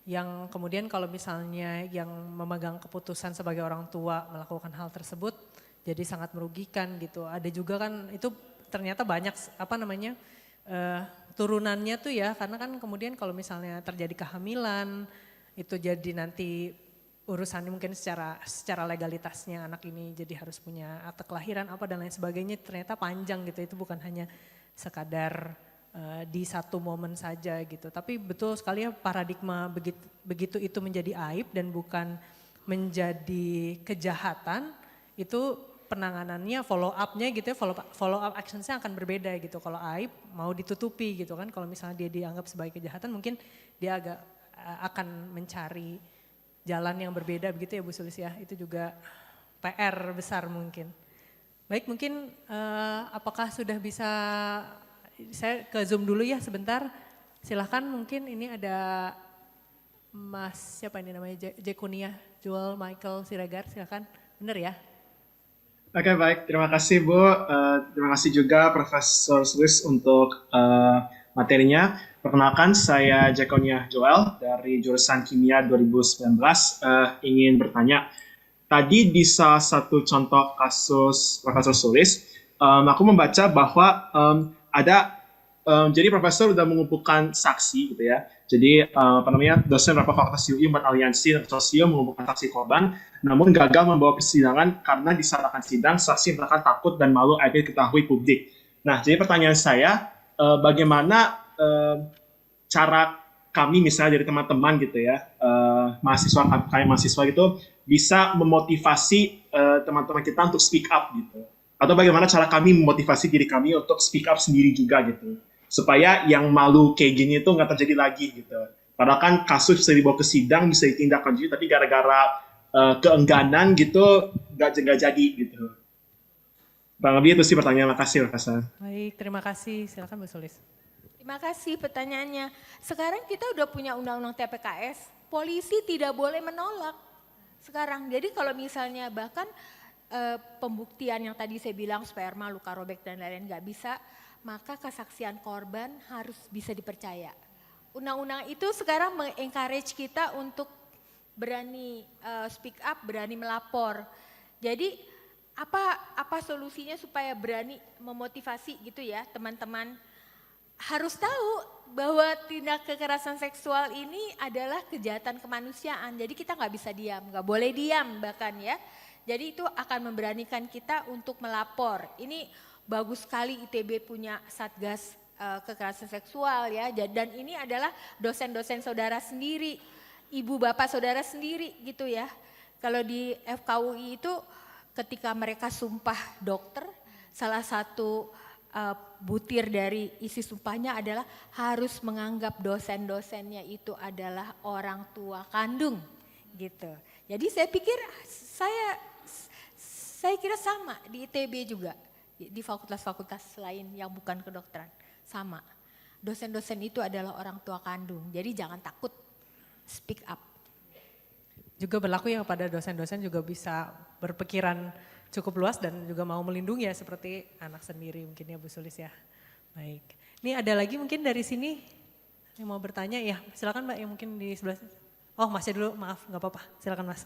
yang kemudian kalau misalnya yang memegang keputusan sebagai orang tua melakukan hal tersebut jadi sangat merugikan gitu. Ada juga kan itu ternyata banyak turunannya tuh ya, karena kan kemudian kalau misalnya terjadi kehamilan itu jadi nanti urusannya mungkin secara legalitasnya anak ini jadi harus punya akte kelahiran apa dan lain sebagainya, ternyata panjang gitu. Itu bukan hanya sekadar di satu momen saja gitu. Tapi betul sekali ya, paradigma begitu itu menjadi aib dan bukan menjadi kejahatan, itu penanganannya, follow up-nya gitu ya, follow up actions-nya akan berbeda gitu. Kalau aib mau ditutupi gitu kan, kalau misalnya dia dianggap sebagai kejahatan mungkin dia akan mencari jalan yang berbeda begitu ya Bu Sulis ya. Itu juga PR besar mungkin. Baik, mungkin apakah sudah bisa, saya ke Zoom dulu ya sebentar. Silahkan, mungkin ini ada Mas, siapa ini namanya, Jekonia Joel Michael Siregar, silahkan. Benar ya? Oke, baik, terima kasih Bu. Terima kasih juga Profesor Sulis untuk materinya. Perkenalkan, saya Jekonia Joel dari jurusan Kimia 2019. Ingin bertanya, tadi di salah satu contoh kasus Profesor Sulis, aku membaca bahwa jadi profesor sudah mengumpulkan saksi gitu ya. Jadi dosen beberapa fakultas UI Umat Aliansi dan Sosio mengumpulkan saksi korban, namun gagal membawa persidangan karena di saat akan sidang saksi mereka takut dan malu akhirnya diketahui publik. Nah, jadi pertanyaan saya, bagaimana cara kami misalnya dari teman-teman gitu ya, mahasiswa gitu bisa memotivasi teman-teman kita untuk speak up gitu. Atau bagaimana cara kami memotivasi diri kami untuk speak up sendiri juga gitu. Supaya yang malu kayak gini itu nggak terjadi lagi gitu. Padahal kan kasus bisa dibawa ke sidang, bisa ditindaklanjuti, tapi gara-gara keengganan gitu nggak jadi gitu. Bang lebih itu sih pertanyaan. Makasih Profesor. Baik, terima kasih. Silakan Bu Sulis. Terima kasih pertanyaannya. Sekarang kita udah punya undang-undang TPKS, polisi tidak boleh menolak sekarang. Jadi kalau misalnya bahkan pembuktian yang tadi saya bilang sperma, luka robek dan lain-lain nggak bisa, maka kesaksian korban harus bisa dipercaya. Undang-undang itu sekarang meng-encourage kita untuk berani speak up, berani melapor. Jadi apa solusinya supaya berani memotivasi gitu ya teman-teman? Harus tahu bahwa tindak kekerasan seksual ini adalah kejahatan kemanusiaan. Jadi kita nggak bisa diam, nggak boleh diam bahkan ya. Jadi itu akan memberanikan kita untuk melapor. Ini bagus sekali ITB punya Satgas kekerasan seksual ya. Dan ini adalah dosen-dosen saudara sendiri, ibu bapak saudara sendiri gitu ya. Kalau di FKUI itu ketika mereka sumpah dokter, salah satu butir dari isi sumpahnya adalah harus menganggap dosen-dosennya itu adalah orang tua kandung gitu. Jadi saya pikir saya kira sama di ITB juga, di fakultas-fakultas lain yang bukan kedokteran, sama. dosen-dosen itu adalah orang tua kandung. Jadi jangan takut speak up. Juga berlaku yang pada dosen-dosen juga bisa berpikiran cukup luas dan juga mau melindungi ya seperti anak sendiri mungkin ya Bu Sulis ya. Baik. Ini ada lagi mungkin dari sini yang mau bertanya ya. Silakan Mbak yang mungkin di sebelah. Oh Masnya dulu, maaf nggak apa-apa. Silakan Mas.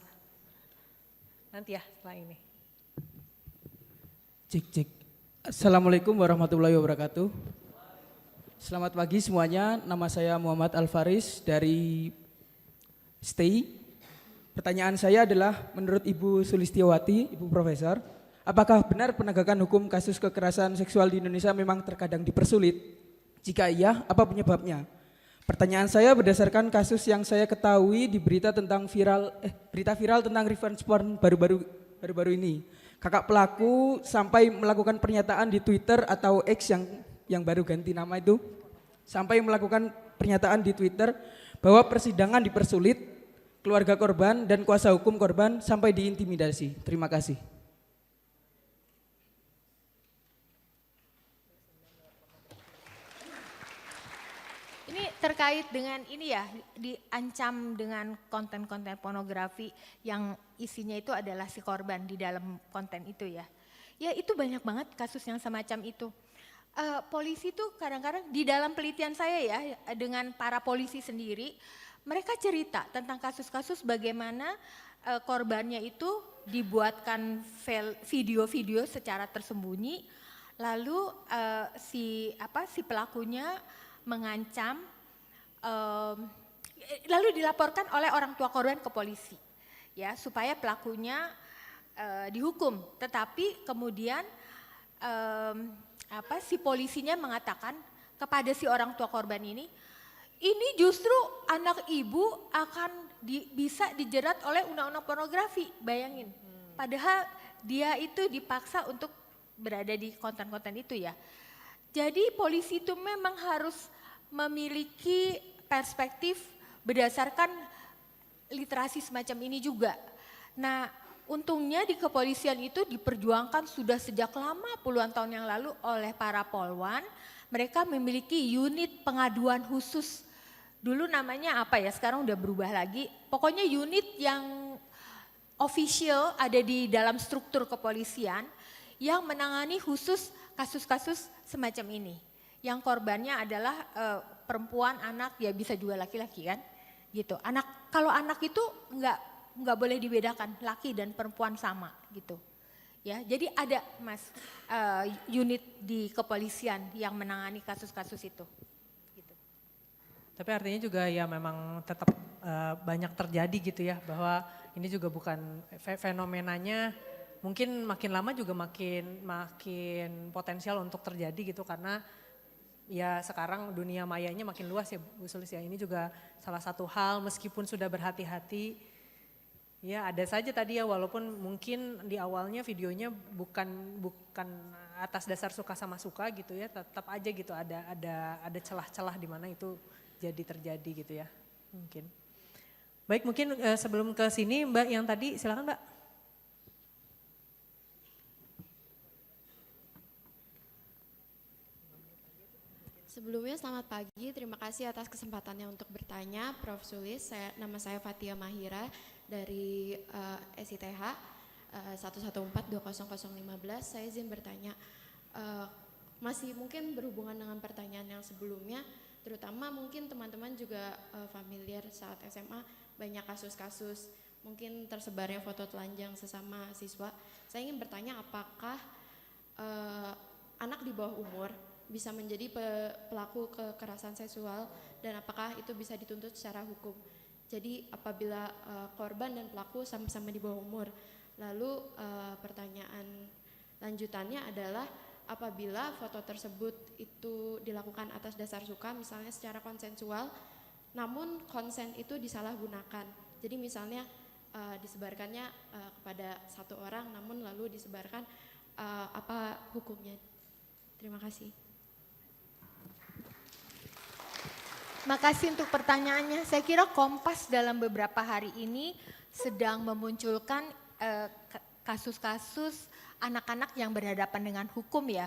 Nanti ya setelah ini. Cek cek. Assalamualaikum warahmatullahi wabarakatuh. Selamat pagi semuanya. Nama saya Muhammad Alfaris dari STI. Pertanyaan saya adalah menurut Ibu Sulistiowati, Ibu Profesor, apakah benar penegakan hukum kasus kekerasan seksual di Indonesia memang terkadang dipersulit? Jika iya, apa penyebabnya? Pertanyaan saya berdasarkan kasus yang saya ketahui di berita tentang berita viral tentang revenge porn baru-baru ini. Kakak pelaku sampai melakukan pernyataan di Twitter atau X yang baru ganti nama itu, sampai melakukan pernyataan di Twitter bahwa persidangan dipersulit, keluarga korban dan kuasa hukum korban sampai diintimidasi. Terima kasih. Ini terkait dengan ini ya, diancam dengan konten-konten pornografi yang isinya itu adalah si korban di dalam konten itu ya. Ya itu banyak banget kasus yang semacam itu. Polisi tuh kadang-kadang di dalam penelitian saya ya dengan para polisi sendiri, mereka cerita tentang kasus-kasus bagaimana korbannya itu dibuatkan video-video secara tersembunyi, lalu si pelakunya mengancam, lalu dilaporkan oleh orang tua korban ke polisi, ya supaya pelakunya dihukum. Tetapi kemudian si polisinya mengatakan kepada si orang tua korban ini justru anak ibu akan bisa dijerat oleh undang-undang pornografi, bayangin. Padahal dia itu dipaksa untuk berada di konten-konten itu ya. Jadi polisi itu memang harus memiliki perspektif berdasarkan literasi semacam ini juga. Nah, untungnya di kepolisian itu diperjuangkan sudah sejak lama puluhan tahun yang lalu oleh para polwan. Mereka memiliki unit pengaduan khusus. Dulu namanya apa ya, sekarang udah berubah lagi. Pokoknya unit yang official ada di dalam struktur kepolisian yang menangani khusus kasus-kasus semacam ini. Yang korbannya adalah perempuan, anak, ya bisa juga laki-laki kan, gitu. Kalau anak itu nggak boleh dibedakan, laki dan perempuan sama gitu. Ya, jadi ada Mas unit di kepolisian yang menangani kasus-kasus itu. Gitu. Tapi artinya juga ya memang tetap banyak terjadi gitu ya, bahwa ini juga bukan fenomenanya mungkin makin lama juga makin potensial untuk terjadi gitu, karena ya sekarang dunia mayanya makin luas ya Bu Sulis ya. Ini juga salah satu hal, meskipun sudah berhati-hati ya ada saja tadi ya, walaupun mungkin di awalnya videonya bukan atas dasar suka sama suka gitu ya, tetap aja gitu ada celah-celah di mana itu jadi terjadi gitu ya mungkin. Baik, mungkin sebelum ke sini Mbak yang tadi, silakan Mbak. Sebelumnya selamat pagi, terima kasih atas kesempatannya untuk bertanya Prof. Sulis. Nama saya Fatia Mahira dari SITH 114-20015. Saya izin bertanya, masih mungkin berhubungan dengan pertanyaan yang sebelumnya, terutama mungkin teman-teman juga familiar saat SMA banyak kasus-kasus mungkin tersebarnya foto telanjang sesama siswa. Saya ingin bertanya apakah anak di bawah umur bisa menjadi pelaku kekerasan seksual dan apakah itu bisa dituntut secara hukum. Jadi apabila korban dan pelaku sama-sama di bawah umur. Lalu pertanyaan lanjutannya adalah apabila foto tersebut itu dilakukan atas dasar suka, misalnya secara konsensual, namun konsen itu disalahgunakan. Jadi misalnya disebarkannya kepada satu orang namun lalu disebarkan, apa hukumnya? Terima kasih. Makasih untuk pertanyaannya. Saya kira Kompas dalam beberapa hari ini sedang memunculkan kasus-kasus anak-anak yang berhadapan dengan hukum ya.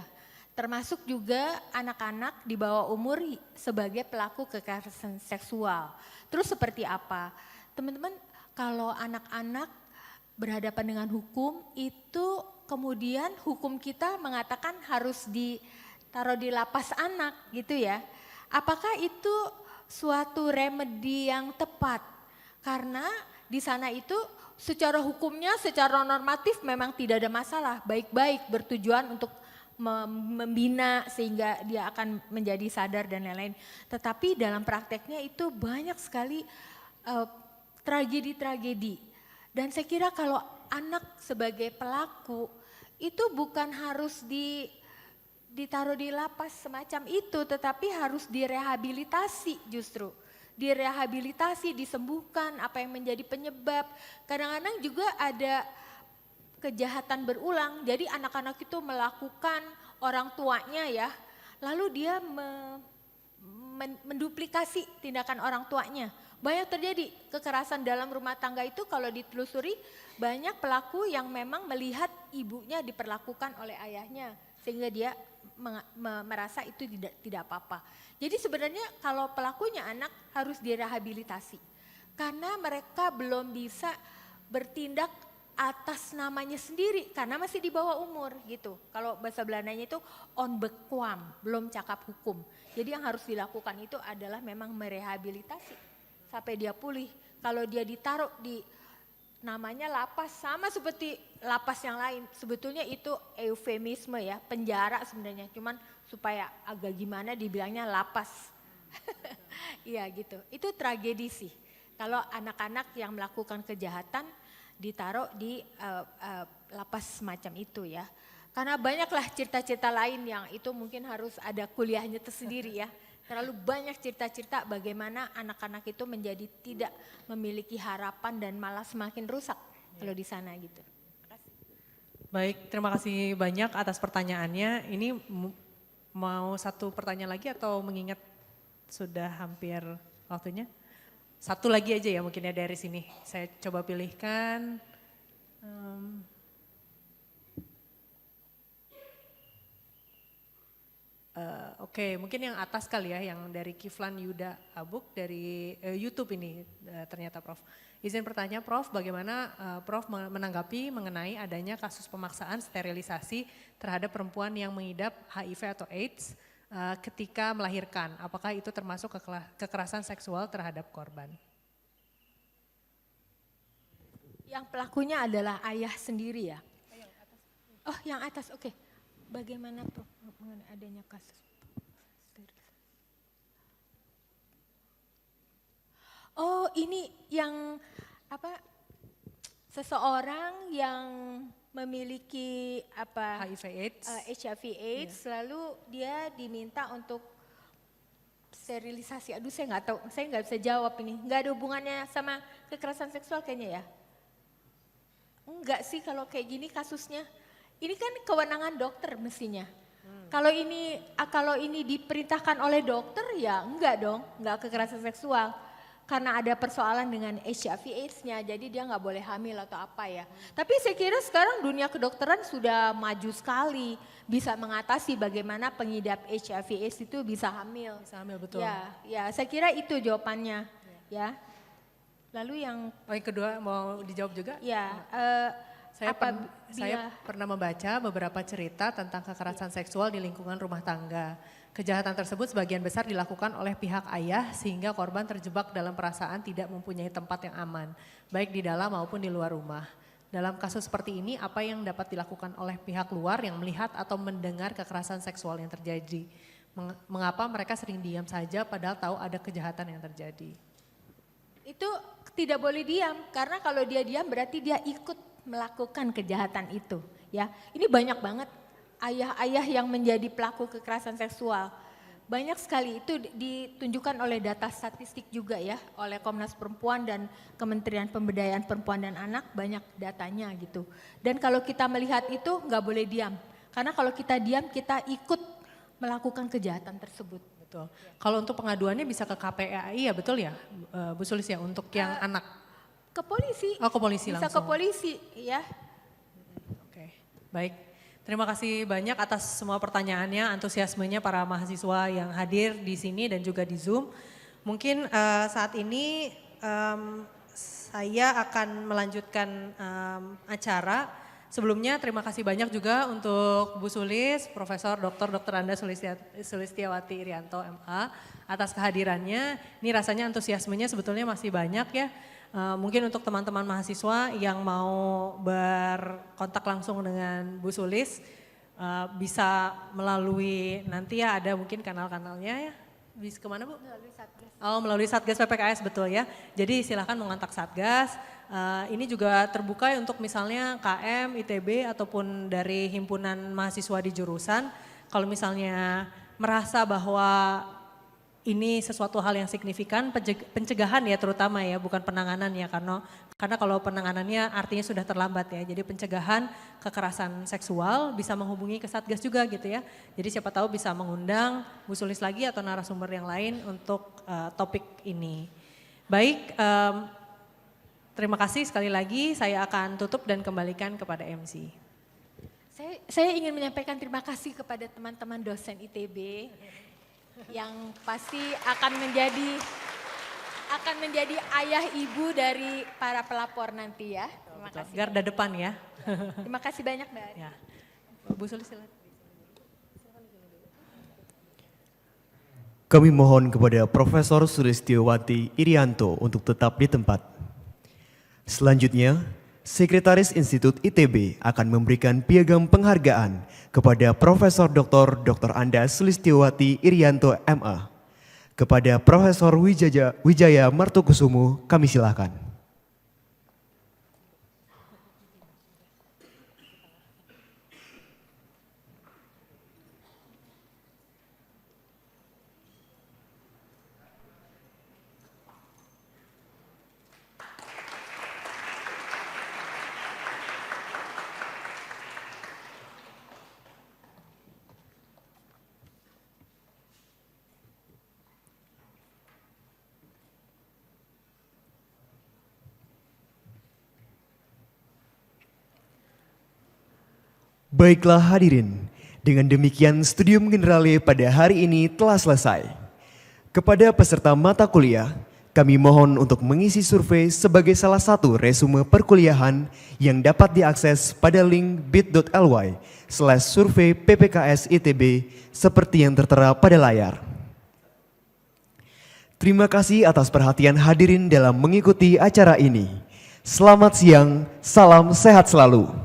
termasuk juga anak-anak di bawah umur sebagai pelaku kekerasan seksual. Terus seperti apa? Teman-teman, kalau anak-anak berhadapan dengan hukum itu kemudian hukum kita mengatakan harus ditaruh di lapas anak gitu ya. Apakah itu suatu remedi yang tepat? Karena di sana itu secara hukumnya, secara normatif memang tidak ada masalah, baik-baik bertujuan untuk membina sehingga dia akan menjadi sadar dan lain-lain. Tetapi dalam prakteknya itu banyak sekali tragedi-tragedi. Dan saya kira kalau anak sebagai pelaku itu bukan harus ditaruh di lapas semacam itu, tetapi harus direhabilitasi justru. Direhabilitasi, disembuhkan apa yang menjadi penyebab. Kadang-kadang juga ada kejahatan berulang, jadi anak-anak itu melakukan orang tuanya ya, lalu dia menduplikasi tindakan orang tuanya. Banyak terjadi kekerasan dalam rumah tangga itu kalau ditelusuri banyak pelaku yang memang melihat ibunya diperlakukan oleh ayahnya sehingga dia merasa itu tidak apa-apa. Jadi sebenarnya kalau pelakunya anak harus direhabilitasi karena mereka belum bisa bertindak atas namanya sendiri karena masih di bawah umur gitu. Kalau bahasa Belandanya itu onbekwam, belum cakap hukum. Jadi yang harus dilakukan itu adalah memang merehabilitasi sampai dia pulih. Kalau dia ditaruh di namanya lapas sama seperti lapas yang lain. Sebetulnya itu eufemisme ya, penjara sebenarnya. Cuman supaya agak gimana dibilangnya lapas. Iya gitu, itu tragedi sih. Kalau anak-anak yang melakukan kejahatan ditaruh di lapas semacam itu ya. Karena banyaklah cerita-cerita lain yang itu mungkin harus ada kuliahnya tersendiri ya. Terlalu banyak cerita-cerita bagaimana anak-anak itu menjadi tidak memiliki harapan dan malah semakin rusak kalau di sana gitu. Baik, terima kasih banyak atas pertanyaannya. Ini mau satu pertanyaan lagi atau mengingat sudah hampir waktunya? Satu lagi aja ya mungkin ya dari sini. Saya coba pilihkan. Oke, mungkin yang atas kali ya, yang dari Kiflan Yuda Abuk dari YouTube ini ternyata Prof. Izin bertanya Prof, bagaimana Prof menanggapi mengenai adanya kasus pemaksaan sterilisasi terhadap perempuan yang mengidap HIV atau AIDS ketika melahirkan? Apakah itu termasuk kekerasan seksual terhadap korban? Yang pelakunya adalah ayah sendiri ya? Oh yang atas, oke. Bagaimana Prof mengenai adanya kasus sterilisasi? Oh ini yang apa? Seseorang yang memiliki apa? HIV/AIDS, lalu dia diminta untuk sterilisasi. Aduh saya nggak tahu, saya nggak bisa jawab ini. Nggak ada hubungannya sama kekerasan seksual kayaknya ya? Enggak sih kalau kayak gini kasusnya. Ini kan kewenangan dokter mestinya. Kalau ini diperintahkan oleh dokter ya enggak dong, enggak kekerasan seksual. Karena ada persoalan dengan HIV/AIDS-nya, jadi dia nggak boleh hamil atau apa ya. Tapi saya kira sekarang dunia kedokteran sudah maju sekali, bisa mengatasi bagaimana pengidap HIV/AIDS itu bisa hamil. Bisa hamil betul. Ya, saya kira itu jawabannya. Ya. Lalu yang kedua mau dijawab juga? Ya. Saya pernah membaca beberapa cerita tentang kekerasan seksual di lingkungan rumah tangga. Kejahatan tersebut sebagian besar dilakukan oleh pihak ayah sehingga korban terjebak dalam perasaan tidak mempunyai tempat yang aman, baik di dalam maupun di luar rumah. Dalam kasus seperti ini, apa yang dapat dilakukan oleh pihak luar yang melihat atau mendengar kekerasan seksual yang terjadi? Mengapa mereka sering diam saja padahal tahu ada kejahatan yang terjadi? Itu tidak boleh diam, karena kalau dia diam berarti dia ikut melakukan kejahatan itu. Ya, ini banyak banget ayah-ayah yang menjadi pelaku kekerasan seksual. Banyak sekali, itu ditunjukkan oleh data statistik juga ya, oleh Komnas Perempuan dan Kementerian Pemberdayaan Perempuan dan Anak, banyak datanya gitu. Dan kalau kita melihat itu nggak boleh diam, karena kalau kita diam kita ikut melakukan kejahatan tersebut. Betul. Kalau untuk pengaduannya bisa ke KPAI ya betul ya Bu Sulis ya untuk yang anak? Ke polisi. Oh ke polisi bisa langsung. Ke polisi ya. Oke, baik. Terima kasih banyak atas semua pertanyaannya, antusiasmenya para mahasiswa yang hadir di sini dan juga di Zoom. Mungkin saat ini saya akan melanjutkan acara. Sebelumnya terima kasih banyak juga untuk Bu Sulis, Profesor Dr. Anda Sulistiawati Irianto MA atas kehadirannya. Ini rasanya antusiasmenya sebetulnya masih banyak ya. Mungkin untuk teman-teman mahasiswa yang mau berkontak langsung dengan Bu Sulis bisa melalui nanti ya ada mungkin kanal-kanalnya ya. Bisa kemana Bu? Melalui Satgas. Oh melalui Satgas PPKS betul ya. Jadi silakan mengontak Satgas. Ini juga terbuka untuk misalnya KM, ITB ataupun dari himpunan mahasiswa di jurusan. Kalau misalnya merasa bahwa ini sesuatu hal yang signifikan, pencegahan ya terutama ya, bukan penanganan ya, karena kalau penanganannya artinya sudah terlambat ya. Jadi pencegahan kekerasan seksual bisa menghubungi ke Satgas juga gitu ya. Jadi siapa tahu bisa mengundang Bu Sulis lagi atau narasumber yang lain untuk topik ini. Baik, terima kasih sekali lagi, saya akan tutup dan kembalikan kepada MC. Saya ingin menyampaikan terima kasih kepada teman-teman dosen ITB yang pasti akan menjadi ayah ibu dari para pelapor nanti ya. Terima kasih. Garda depan ya. Terima kasih banyak Mbak Ari. Ya. Bu Sulis silakan. Kami mohon kepada Profesor Sulistiawati Irianto untuk tetap di tempat. Selanjutnya, Sekretaris Institut ITB akan memberikan piagam penghargaan kepada Profesor Dr. Anda Sulistiawati Irianto MA. Kepada Profesor Wijaya Martokusumo, kami silakan. Baiklah hadirin, dengan demikian Studium Generale pada hari ini telah selesai. Kepada peserta mata kuliah, kami mohon untuk mengisi survei sebagai salah satu resume perkuliahan yang dapat diakses pada link bit.ly/survei PPKS ITB seperti yang tertera pada layar. Terima kasih atas perhatian hadirin dalam mengikuti acara ini. Selamat siang, salam sehat selalu.